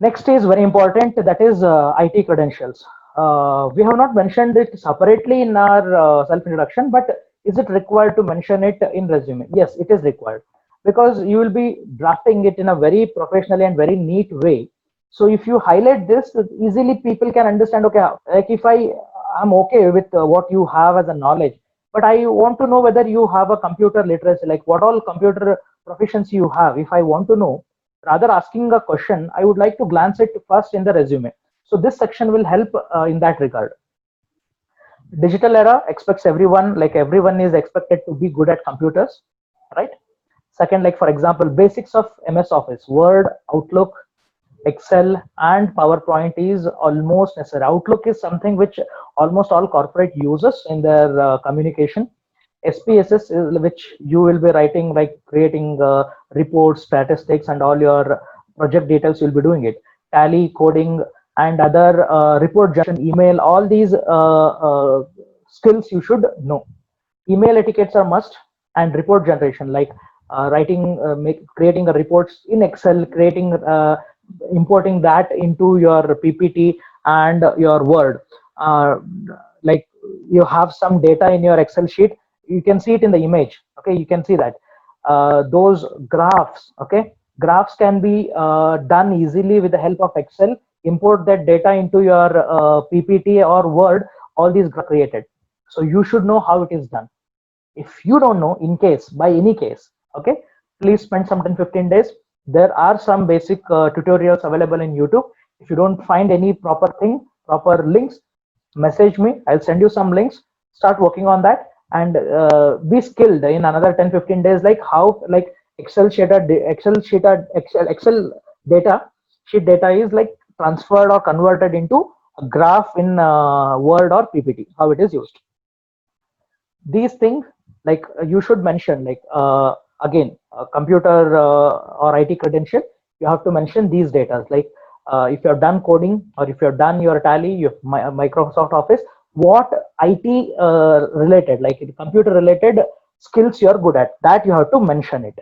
Next is very important, that is IT credentials. We have not mentioned it separately in our self-introduction, but is it required to mention it in resume? Yes, it is required, because you will be drafting it in a very professionally and very neat way. So if you highlight this, easily people can understand, okay, like if I'm okay with what you have as a knowledge, but I want to know whether you have a computer literacy, like what all computer proficiency you have. If I want to know, rather asking a question, I would like to glance it first in the resume. So this section will help in that regard. Digital era expects everyone, like everyone is expected to be good at computers, right? Second, like for example, basics of MS Office, Word, Outlook, Excel, and PowerPoint is almost necessary. Outlook is something which almost all corporate uses in their communication. SPSS is which you will be writing, like creating reports, statistics, and all your project details. You'll be doing it. Tally, coding, and other report generation, email. All these skills you should know. Email etiquettes are must, and report generation, like writing, creating a reports in Excel, creating, importing that into your PPT and your Word. Uh, like you have some data in your Excel sheet, you can see it in the image. Okay, you can see that those graphs. Okay, graphs can be done easily with the help of Excel. Import that data into your PPT or Word. All these created. So you should know how it is done. If you don't know, in case, by any case, okay, please spend some 10-15 days. There are some basic tutorials available in YouTube. If you don't find any proper links, message me, I'll send you some links. Start working on that, and be skilled in another 10-15 days, like how, like Excel data sheet data is like transferred or converted into a graph in Word or PPT, how it is used. These things, like you should mention, like again, computer or IT credential, you have to mention these data, like if you have done coding, or if you have done your Tally, your Microsoft Office, what IT related, like computer related skills you're good at, that you have to mention it.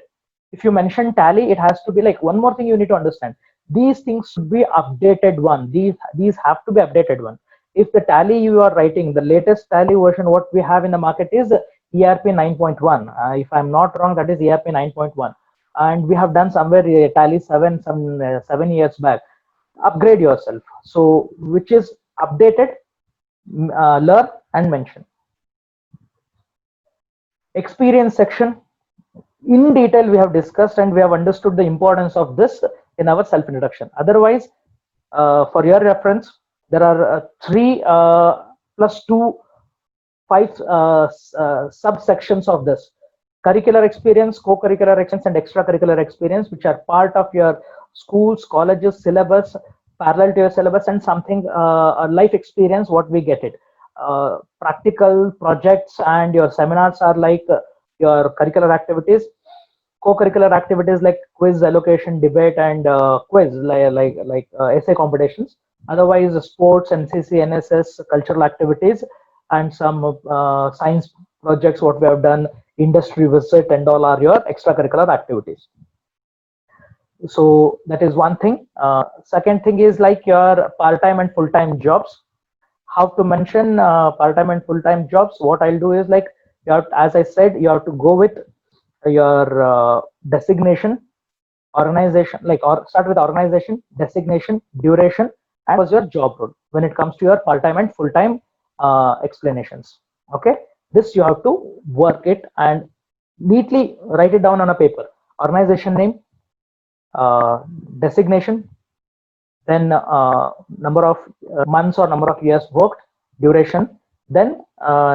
If you mention Tally, it has to be like, one more thing you need to understand, these things should be updated one, these have to be updated one. If the Tally you are writing, the latest Tally version what we have in the market is ERP 9.1. If I'm not wrong, that is ERP 9.1, and we have done somewhere Tally 7 some 7 years back. Upgrade yourself. So which is updated, learn and mention. Experience section, in detail we have discussed, and we have understood the importance of this in our self introduction. Otherwise, for your reference, there are 3 plus 2 5 subsections of this: curricular experience, co-curricular experience, and extracurricular experience, which are part of your schools, colleges, syllabus, parallel to your syllabus, and something a life experience, what we get it. Practical projects and your seminars are like your curricular activities. Co-curricular activities like quiz, allocation, debate, and quiz, essay competitions. Otherwise, sports, NCC, NSS, cultural activities, and some science projects what we have done, industry visit, and all are your extracurricular activities. So that is one thing. Second thing is like your part-time and full-time jobs. How to mention part-time and full-time jobs? What I'll do is, like, you have, as I said, you have to go with your designation, organization, like, or start with organization, designation, duration, and was your job role when it comes to your part-time and full-time explanations. Okay, this you have to work it and neatly write it down on a paper. Organization name, designation, then number of months or number of years worked, duration, then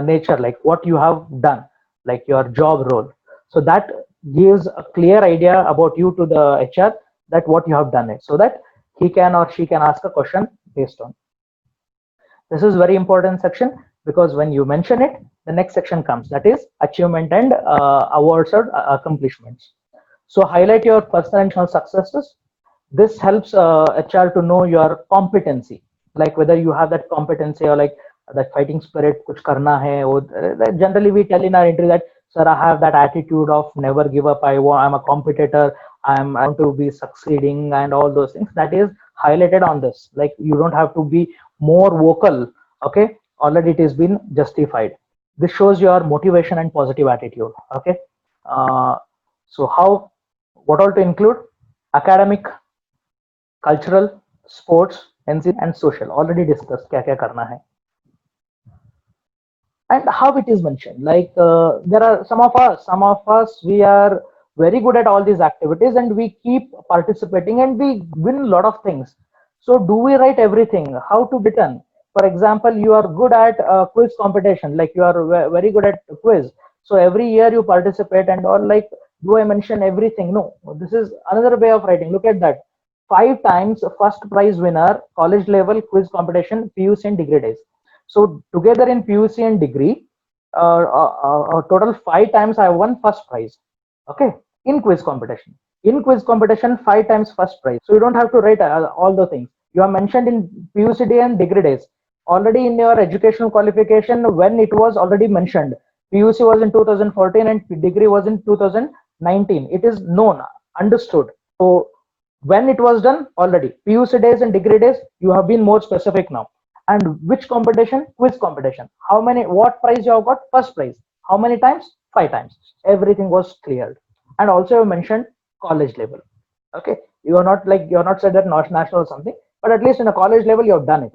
nature, like what you have done, like your job role. So that gives a clear idea about you to the HR, that what you have done it, so that he can or she can ask a question based on. This is very important section, because when you mention it, the next section comes, that is achievement and awards or accomplishments. So highlight your personal and professional successes. This helps HR to know your competency, like whether you have that competency, or like that fighting spirit, kuch karna hai. Or generally we tell in our interview that, sir, I have that attitude of never give up. I'm a competitor. I want to be succeeding, and all those things. That is highlighted on this. Like, you don't have to be more vocal. Okay, already it has been justified. This shows your motivation and positive attitude. Okay, so what all to include? Academic, cultural, sports, NC and social. Already discussed क्या क्या करना है. And how it is mentioned, like there are some of us we are very good at all these activities and we keep participating and we win a lot of things. So do we write everything? How to be written? For example, you are good at quiz competition, like you are very good at quiz, so every year you participate and all, like do I mention everything? No, this is another way of writing. Look at that: 5 times first prize winner, college level quiz competition, PUC and degree days. So together in PUC and degree, total 5 times I won first prize. Okay, in quiz competition. In quiz competition, 5 times first prize. So you don't have to write all the things you have mentioned in PUC and degree days. Already in your educational qualification, when it was already mentioned, PUC was in 2014 and degree was in 2019. It is known, understood. So when it was done already, PUC days and degree days, you have been more specific now. And which competition? Quiz competition. How many, what prize you have got? First prize. How many times? 5 times. Everything was cleared. And also you mentioned college level. Okay, you are not like, you are not said that not national or something, but at least in a college level you have done it.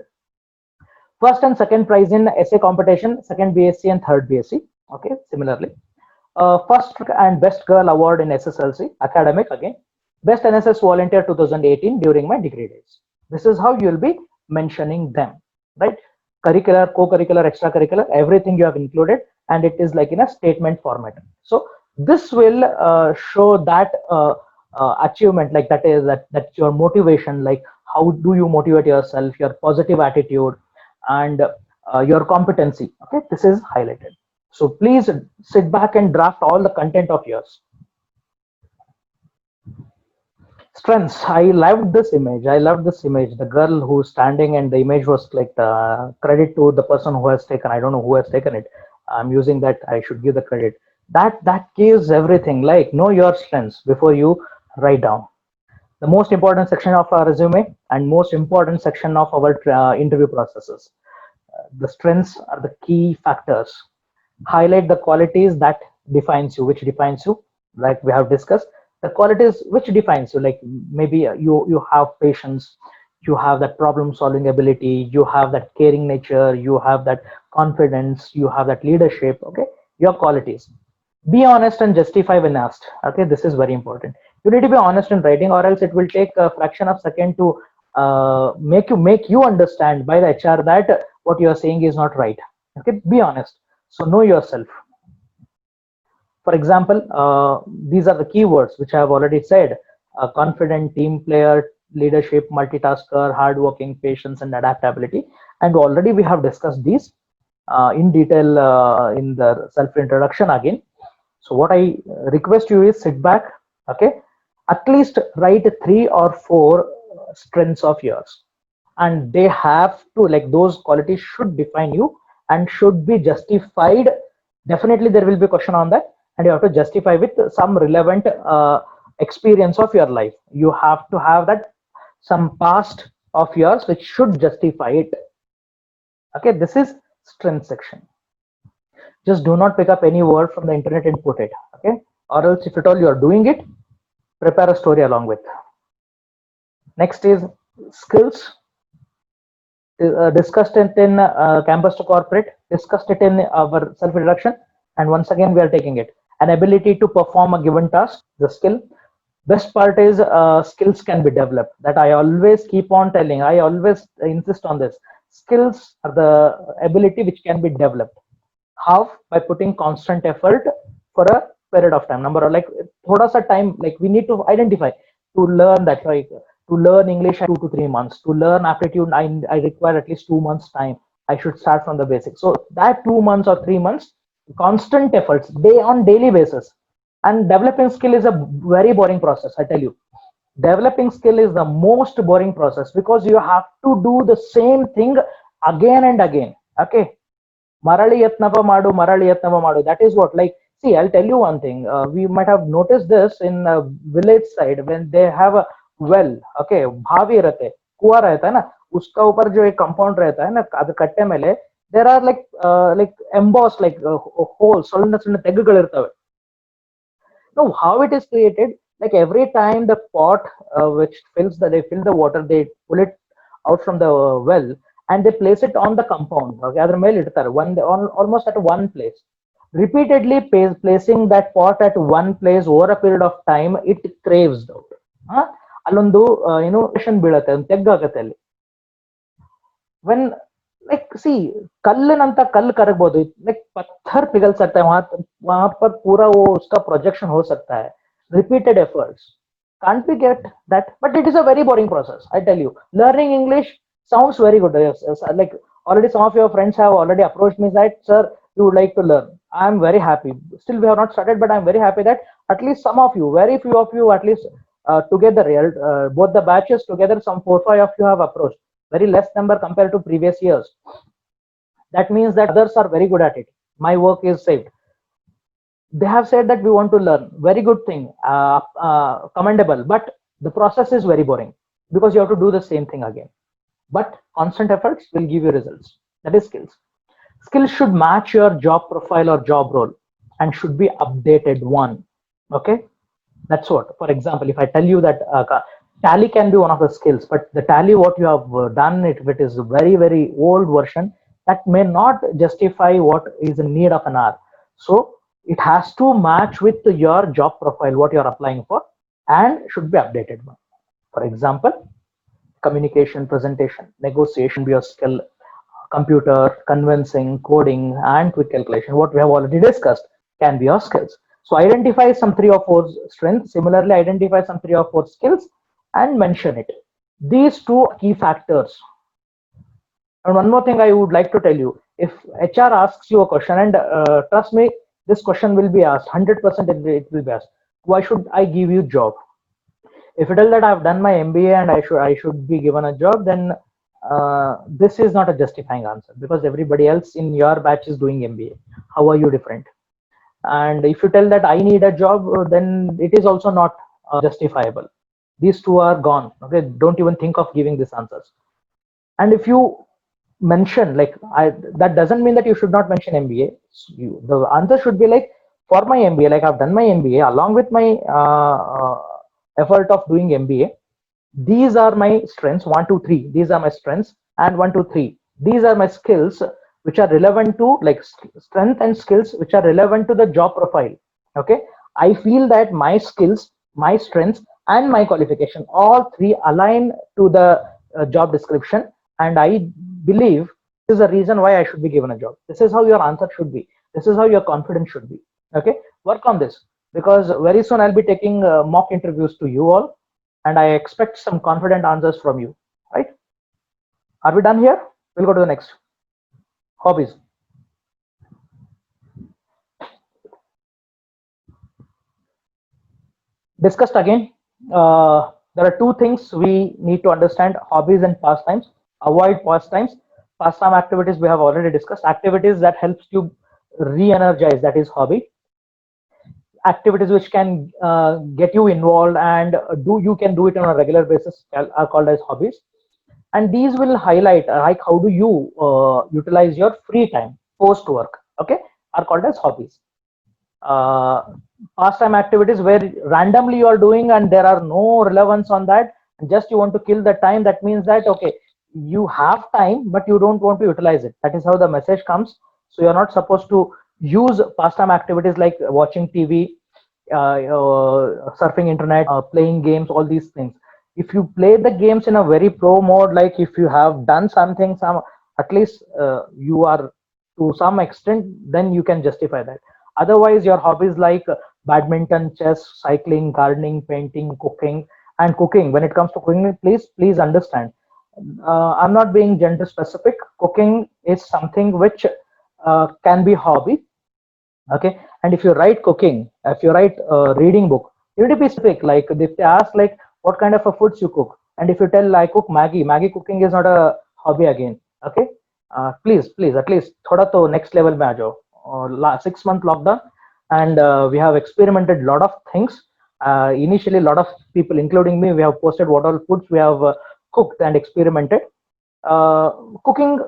First and second prize in essay competition, second BSc and third BSc. Okay, similarly. First and best girl award in SSLC academic again. Best NSS volunteer 2018 during my degree days. This is how you will be mentioning them, right? Curricular, co-curricular, extracurricular, everything you have included, and it is like in a statement format. So this will show that achievement, like that is that your motivation, like how do you motivate yourself, your positive attitude, and your competency. Okay, this is highlighted. So please sit back and draft all the content of yours. Strengths. I loved this image. I loved this image. The girl who's standing and the image was like the credit to the person who has taken. I don't know who has taken it. I'm using that. I should give the credit. That gives everything. Like know your strengths before you write down. The most important section of our resume and most important section of our interview processes. The strengths are the key factors. Highlight the qualities that defines you, which defines you, like we have discussed. The qualities which defines you, like maybe you have patience, you have that problem solving ability, you have that caring nature, you have that confidence, you have that leadership. Okay, your qualities. Be honest and justify when asked. Okay, this is very important. You need to be honest in writing, or else it will take a fraction of second to make you understand by the HR that what you are saying is not right. Okay, be honest. So know yourself. For example, these are the keywords which I have already said: confident, team player, leadership, multitasker, hardworking, patience, and adaptability. And already we have discussed these in detail in the self introduction again. So what I request you is sit back, okay, at least write 3 or 4 strengths of yours, and they have to, like those qualities should define you and should be justified. Definitely there will be a question on that, and you have to justify with some relevant experience of your life. You have to have that some past of yours which should justify it. Okay, this is strength section. Just do not pick up any word from the internet and put it. Okay, or else if at all you are doing it, prepare a story along with. Next is skills. Discussed it in campus to corporate, discussed it in our self introduction, and once again we are taking it. An ability to perform a given task, the skill. Best part is skills can be developed. That I always keep on telling. I always insist on this. Skills are the ability which can be developed. How? By putting constant effort for a period of time. Number of, like thoda sa time, like we need to identify to learn that, like to learn English 2 to 3 months. To learn aptitude, I require at least 2 months time. I should start from the basics. So that 2 months or 3 months, constant efforts, day on daily basis. And developing skill is a very boring process, I tell you. Developing skill is the most boring process because you have to do the same thing again and again. Okay, marali yatnava madu, marali yatnava madu. That is what, like, see, I'll tell you one thing. We might have noticed this in village side when they have a well. Okay, bhavi रहते, कुआं रहता है ना, उसका ऊपर जो एक compound रहता है ना, ಅದು ಕಟ್ಟೆ ಮೇಲೆ there are like embossed like holes, ಸಣ್ಣ ಸಣ್ಣ ತೆಗ್ಗುಗಳಿರ್ತವೆ. Now how it is created, like every time the pot which fills the, they fill the water, they pull it out from the well, and they place it on the compound. Okay, ಅದ್ರ ಮೇಲೆ ಇಡ್ತಾರೆ almost at one place. Repeatedly placing that pot at one place over a period of time, it craves out. ಅಲ್ಲೊಂದು ಬೀಳತ್ತೆ, ಒಂದು ತೆಗ್ಗಾಗತ್ತೆ ಅಲ್ಲಿ. when like see कल्लनंತ कल्ल करकಬಹುದು, like पत्थर पिघल सकता है वहां पर पूरा वो उसका प्रोजेक्शन हो सकता है. Repeated efforts can't we get that, but it is a very boring process. I tell you, learning English sounds very good. Yes, like already some of your friends have already approached me that, sir, you would like to learn. I am very happy. Still we have not started, but I am very happy that at least some of you, very few of you, at least together, both the batches together, some 4-5 of you have approached. Very less number compared to previous years. That means that others are very good at it. My work is saved. They have said that we want to learn. Very good thing, commendable, but the process is very boring because you have to do the same thing again. But constant efforts will give you results. That is skills. Skills should match your job profile or job role and should be updated one. Okay, that's what. For example, if I tell you that Tally can be one of the skills, but the Tally what you have done, if it is a very old version, that may not justify what is in need of an hour. So it has to match with your job profile, what you are applying for, and should be updated. For example, communication, presentation, negotiation be your skill, computer, convincing, coding, and quick calculation, what we have already discussed, can be your skills. So identify some 3 or 4 strengths, similarly identify some 3 or 4 skills and mention it. These 2 key factors. And one more thing I would like to tell you, if HR asks you a question, and trust me, this question will be asked, 100% it will be asked, why should I give you job? If you tell that I've done my MBA and I should be given a job, then this is not a justifying answer, because everybody else in your batch is doing MBA. How are you different? And if you tell that I need a job, then it is also not justifiable. These 2 are gone. Okay, don't even think of giving these answers. And if you mention like that doesn't mean that you should not mention MBA. The answer should be like, for my MBA, like I've done my MBA along with my effort of doing MBA. These are my strengths, 1, 2, 3. These are my strengths, and 1, 2, 3. These are my skills which are relevant to, like, strength and skills which are relevant to the job profile. Okay, I feel that my skills, my strengths, and my qualification, all 3 align to the job description, and I believe this is the reason why I should be given a job. This is how your answer should be. This is how your confidence should be. Okay, work on this, because very soon I'll be taking mock interviews to you all, and I expect some confident answers from you. Right? Are we done here? We'll go to the next. Hobbies. Discussed again. There are 2 things we need to understand: hobbies and pastimes. Avoid pastimes. Pastime activities we have already discussed. Activities that helps you re-energize, that is hobby. Activities which can get you involved and you can do it on a regular basis are called as hobbies. And these will highlight like how do you utilize your free time post work, okay, are called as hobbies. Pastime activities where randomly you are doing and there are no relevance on that, just you want to kill the time. That means that, okay, you have time but you don't want to utilize it. That is how the message comes. So you're not supposed to use pastime activities like watching TV, surfing internet, playing games, all these things. If you play the games in a very pro mode, like if you have done something, at least you are to some extent, then you can justify that. Otherwise, your hobbies like badminton, chess, cycling, gardening, painting, cooking. And cooking, when it comes to cooking, please understand, I'm not being gender specific. Cooking is something which can be hobby. Okay, and if you write cooking, if you write reading book, you need to be specific. Like if they ask like what kind of a foods you cook, and if you tell I cook Maggie cooking is not a hobby again. Okay, please at least thoda to next level mein aa jao. 6-month lockdown, and we have experimented a lot of things. Initially, a lot of people, including me, we have posted what all foods we have cooked and experimented. Cooking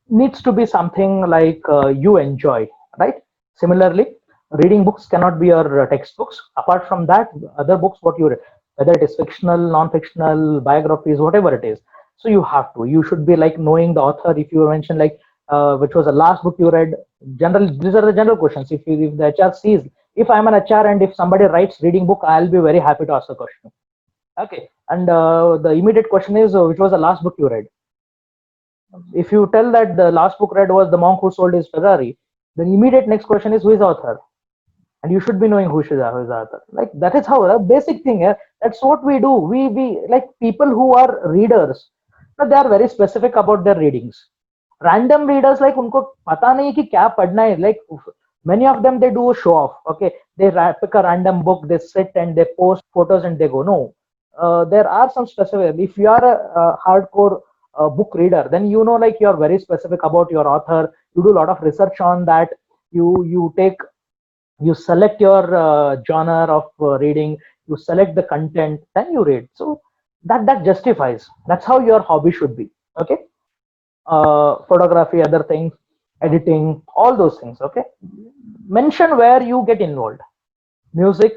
needs to be something like you enjoy, right? Similarly, reading books cannot be your textbooks. Apart from that, other books what you read, whether it is fictional, non-fictional, biographies, whatever it is. So you should be like knowing the author. If you mention like which was the last book you read, these are the general questions. If the HR sees, if I'm an HR and if somebody writes reading book, I'll be very happy to ask the question. Okay, and the immediate question is which was the last book you read. If you tell that the last book read was The Monk Who Sold His Ferrari, then immediate next question is who is the author, and you should be knowing who is the author. Like that is how a basic thing. That's what we do. We like people who are readers. They are very specific about their readings. Random readers like उनको पता नहीं कि क्या पढ़ना है. Like many of them they do a show off. Okay, they pick a random book, they sit and they post photos and they go. No, there are some specific. If you are a hardcore book reader, then you know like you are very specific about your author. You do a lot of research on that. You select your genre of reading, you select the content, then you read. So that justifies. That's how your hobby should be. Okay, photography, other things, editing, all those things. Okay, mention where you get involved. Music,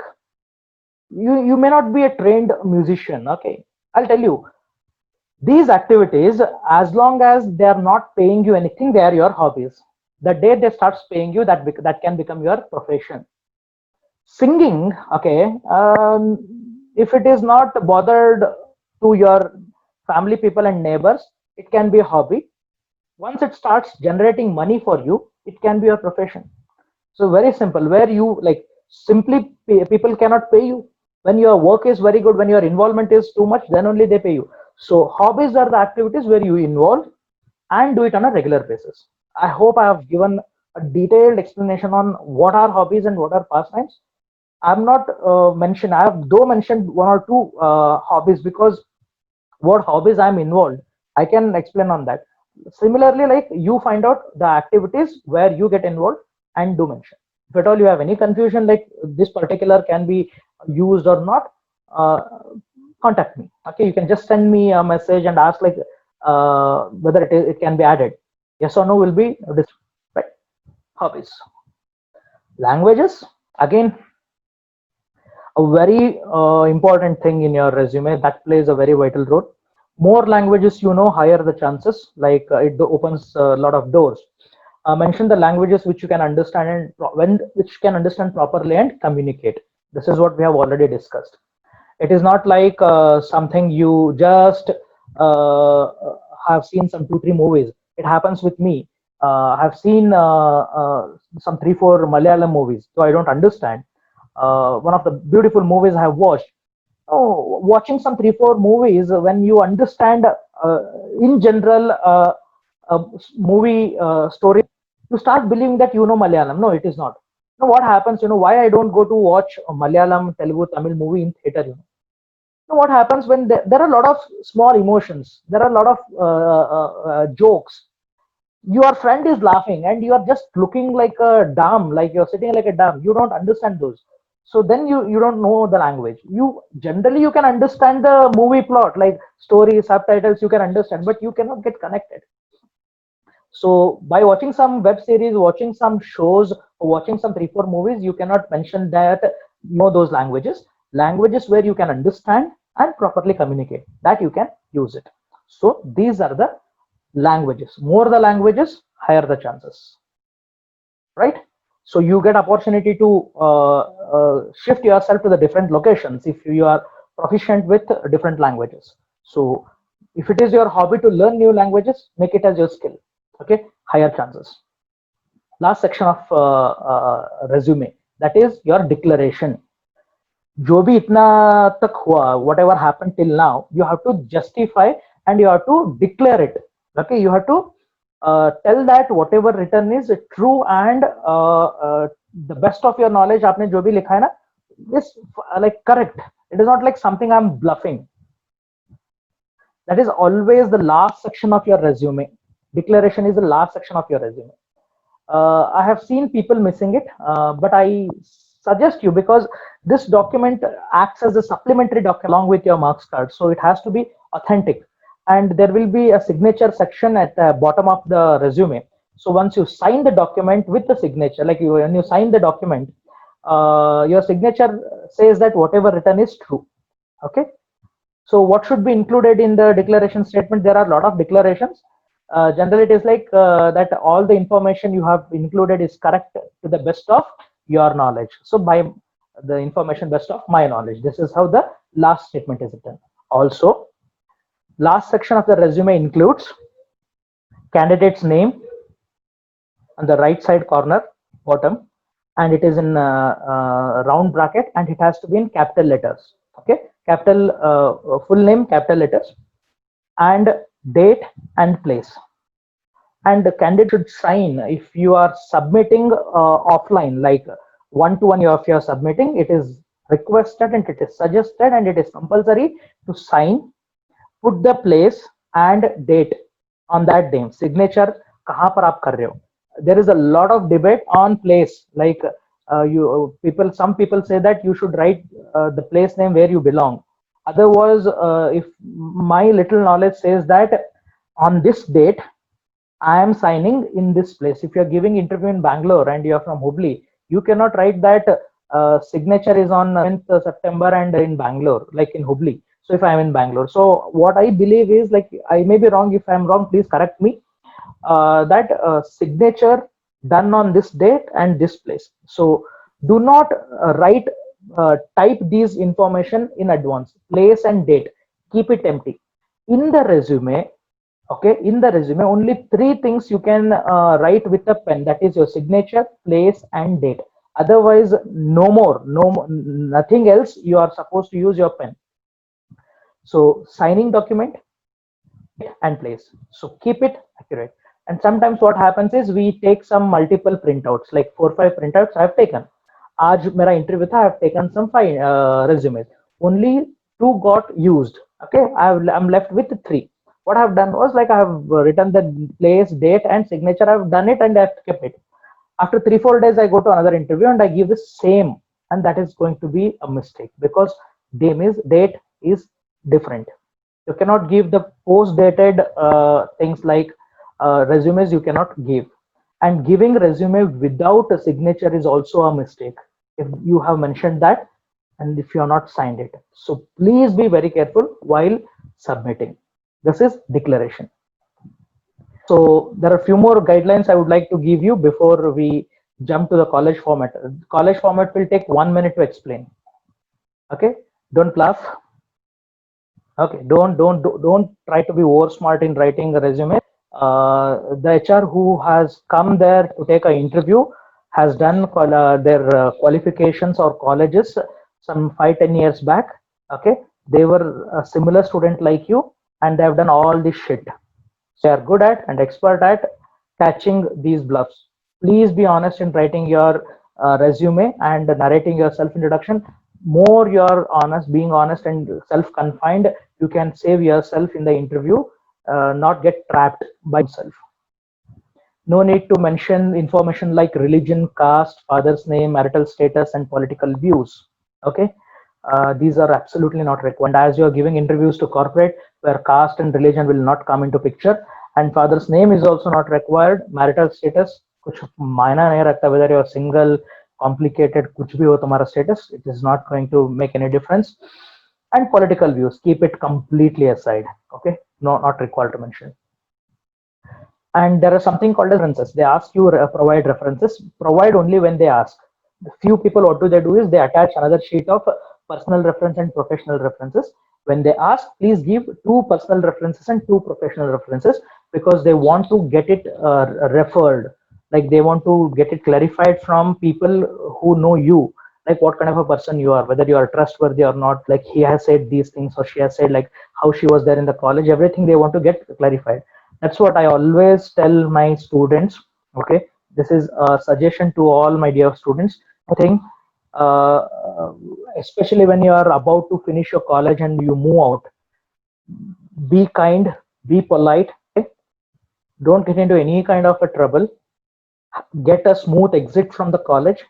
you may not be a trained musician. Okay, I'll tell you, these activities, as long as they are not paying you anything, they are your hobbies. The day they starts paying you, that can become your profession. Singing, okay, if it is not bothered to your family, people and neighbors, it can be a hobby. Once it starts generating money for you, it can be your profession. So very simple, where you like simply people cannot pay you. When your work is very good, when your involvement is too much, then only they pay you. So hobbies are the activities where you involve and do it on a regular basis. I hope I have given a detailed explanation on what are hobbies and what are pastimes. I'm not mentioned. I have though mentioned one or two hobbies, because what hobbies I'm involved, I can explain on that. Similarly, like you find out the activities where you get involved and do mention. If at all you have any confusion, like this particular can be used or not, uh, contact me. Okay, you can just send me a message and ask like whether it can be added. Yes or no will be this, right? Hobbies, languages. Again, a very important thing in your resume that plays a very vital role. More languages you know, higher the chances. Like it opens a lot of doors. Mention the languages which you can understand and which can understand properly and communicate. This is what we have already discussed. It is not like something you just uh, have seen some 2 3 movies. It happens with me. I have seen some 3 4 Malayalam movies, so I don't understand. One of the beautiful movies I have watched. Oh, watching some 3 4 movies, when you understand in general movie story, you start believing that you know Malayalam. No, it is not. Now, what happens? You know why I don't go to watch a Malayalam, Telugu, Tamil movie in theater? Now, what happens when there are a lot of small emotions? There are a lot of jokes. Your friend is laughing and you are just looking like a dumb, like you're sitting like a dumb. You don't understand those. So then you don't know the language. You generally you can understand the movie plot, like story, subtitles, you can understand, but you cannot get connected. So by watching some web series, watching some shows, or watching some 3 4 movies, you cannot mention that know those languages. Languages where you can understand and properly communicate, that you can use it. So these are the languages. More the languages, higher the chances, right? So you get opportunity to shift yourself to the different locations if you are proficient with different languages. So if it is your hobby to learn new languages, make it as your skill. Okay, higher chances. Last section of resume, that is your declaration. जो भी इतना तक हुआ, whatever happened till now, you have to justify and you have to declare it. Okay, you have to tell that whatever written is true and the best of your knowledge, आपने जो भी लिखा है ना, is like correct. It is not like something I'm bluffing. That is always the last section of your resume. Declaration is the last section of your resume. I have seen people missing it, but I suggest you, because this document acts as a supplementary document along with your marks card, so it has to be authentic, and there will be a signature section at the bottom of the resume. So once you sign the document with the signature, like when you sign the document, your signature says that whatever written is true. Okay, So what should be included in the declaration statement? There are a lot of declarations. Generally, it is like that all the information you have included is correct to the best of your knowledge. So by the information best of my knowledge, this is how the last statement is written. Also, last section of the resume includes candidate's name on the right side corner bottom, and it is in round bracket, and it has to be in capital letters. Okay, capital full name, capital letters, and date and place. And the candidate should sign if you are submitting offline, like one to one. If you are submitting, it is requested and it is suggested and it is compulsory to sign, put the place and date on that name, signature kahan par aap kar rahe ho. There is a lot of debate on place, like you people, some people say that you should write the place name where you belong. Otherwise, if my little knowledge says that on this date I am signing in this place. If you are giving interview in Bangalore and you are from Hubli, you cannot write that signature is on 10th September and in Bangalore, like in Hubli. So if I am in Bangalore, so what I believe is, like, I may be wrong. If I am wrong, please correct me. That signature done on this date and this place. So do not write type these information in advance. Place and date, keep it empty. In the resume, okay, in the resume only three things you can write with a pen, that is your signature, place and date. Otherwise, no more, nothing else you are supposed to use your pen. So signing document and place, so keep it accurate. And sometimes what happens is we take some multiple printouts, like 4-5 printouts I have taken. Aaj mera interview tha, I have taken some 5 resumes, only 2 got used. Okay, I'm left with 3. What I've done was, like, I have written the place, date and signature. I've done it and I've kept it. After 3-4 days I go to another interview and I give the same, and that is going to be a mistake, because date is different. You cannot give the post dated things, like resumes you cannot give. And giving resume without a signature is also a mistake if you have mentioned that and if you have not signed it. So please be very careful while submitting. This is declaration. So there are a few more guidelines I would like to give you before we jump to the college format. College format will take 1 minute to explain. Okay, don't laugh. Okay, don't try to be over smart in writing a resume. The HR who has come there to take an interview has done their qualifications or colleges some 5-10 years back. Okay, they were a similar student like you, and they have done all this shit. So they are good at and expert at catching these bluffs. Please be honest in writing your resume and narrating your self introduction. More you're honest, being honest and self confined, you can save yourself in the interview, not get trapped by yourself. No need to mention information like religion, caste, father's name, marital status and political views. Okay, these are absolutely not required. As you are giving interviews to corporate, where caste and religion will not come into picture, and father's name is also not required. Marital status कुछ मायना नहीं रखता, whether you are single, complicated, कुछ भी हो तुम्हारा status, it is not going to make any difference. And political views, keep it completely aside. Okay, no, not required to mention. And there is something called as references. They ask you provide references. Provide only when they ask. The few people, what do? They attach another sheet of personal reference and professional references. When they ask, please give 2 personal references and 2 professional references, because they want to get it referred, like they want to get it clarified from people who know you, like what kind of a person you are, whether you are trustworthy or not, like he has said these things or she has said, like how she was there in the college, everything they want to get clarified. That's what I always tell my students. Okay, this is a suggestion to all my dear students. I think especially when you are about to finish your college and you move out, be kind, be polite. Okay? Don't get into any kind of a trouble. Get a smooth exit from the college.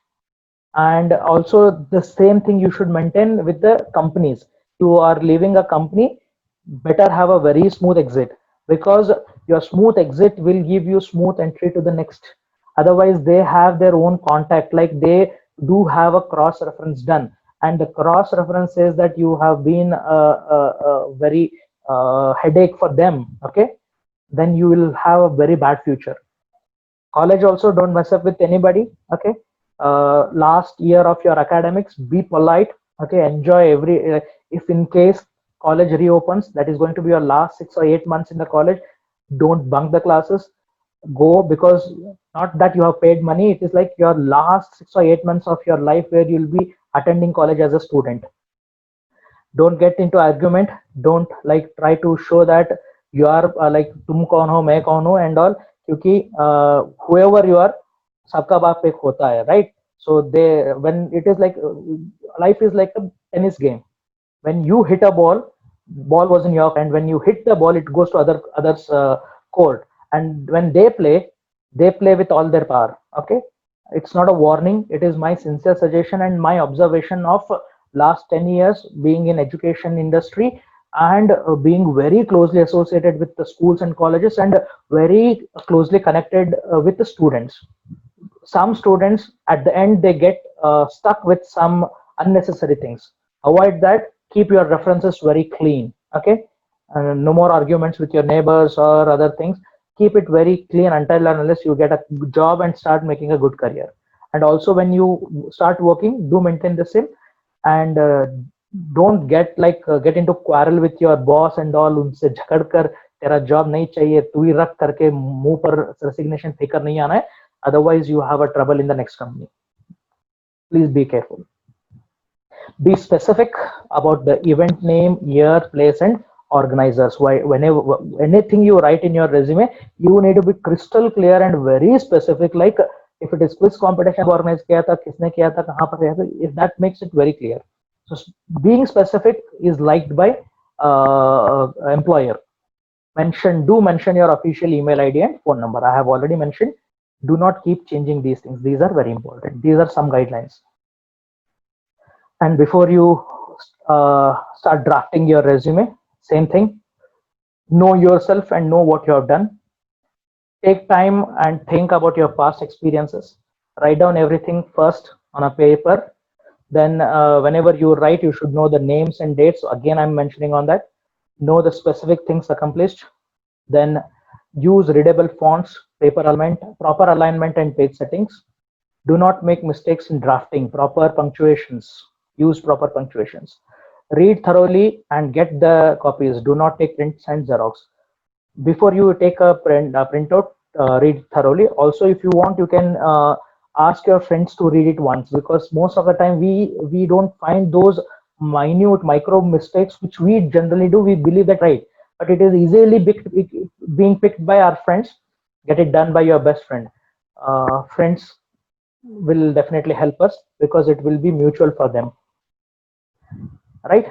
And also the same thing you should maintain with the companies. You are leaving a company, better have a very smooth exit, because your smooth exit will give you smooth entry to the next. Otherwise they have their own contact, like they do have a cross reference done, and the cross reference says that you have been a very headache for them, okay, then you will have a very bad future. College also, don't mess up with anybody, okay. Last year of your academics, be polite, okay, enjoy every if in case college reopens, that is going to be your last 6 or 8 months in the college. Don't bunk the classes, go, because not that you have paid money, it is like your last 6 or 8 months of your life where you'll be attending college as a student. Don't get into argument, don't like try to show that you are like tum kaun ho main kaun hu and all, क्योंकि whoever you are, सबका बाप एक होता है, right? So they, when it is like life is like a tennis game. When you hit a ball was in your, and when you hit the ball, it goes to others court, and when they play with all their power, okay. It's not a warning, it is my sincere suggestion and my observation of last 10 years being in education industry, and being very closely associated with the schools and colleges, and very closely connected with the students. Some students at the end, they get stuck with some unnecessary things. Avoid that, keep your references very clean, okay. No more arguments with your neighbors or other things. Keep it very clean until and unless you get a job and start making a good career. And also when you start working, do maintain the same, and don't get into quarrel with your boss and all, उनसे झगड़ कर तेरा job नहीं चाहिए, तू ही रख करके मुंह पर रेसिग्नेशन फेंकर नहीं आना है, otherwise you have a trouble in the next company. Please be careful. Be specific about the event name, year, place, and organizers. Why, whenever anything you write in your resume, you need to be crystal clear and very specific. Like if it is quiz competition organize किया था, किसने किया था, कहाँ पर किया था, if that makes it very clear. So being specific is liked by employer. Do mention your official email ID and phone number. I have already mentioned. Do not keep changing these things. These are very important. These are some guidelines. And before you start drafting your resume, same thing, know yourself and know what you have done. Take time and think about your past experiences. Write down everything first on a paper. Then whenever you write, you should know the names and dates. So again, I'm mentioning on that. Know the specific things accomplished. Then use readable fonts, proper alignment and page settings. Do not make mistakes in drafting. Proper punctuations. Use proper punctuations. Read thoroughly and get the copies. Do not take prints and Xerox. Before you take a printout, read thoroughly. Also, if you want, you can ask your friends to read it once, because most of the time we don't find those minute micro mistakes which we generally do. We believe that right, but it is easily being picked by our friends. Get it done by your best friend. Friends will definitely help us because it will be mutual for them, right?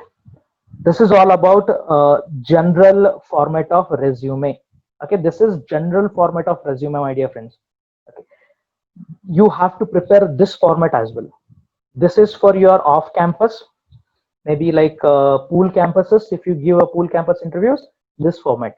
This is all about general format of resume. Okay, this is general format of resume, my dear friends. Okay, you have to prepare this format as well. This is for your off campus, maybe like pool campuses. If you give a pool campus interviews, this format.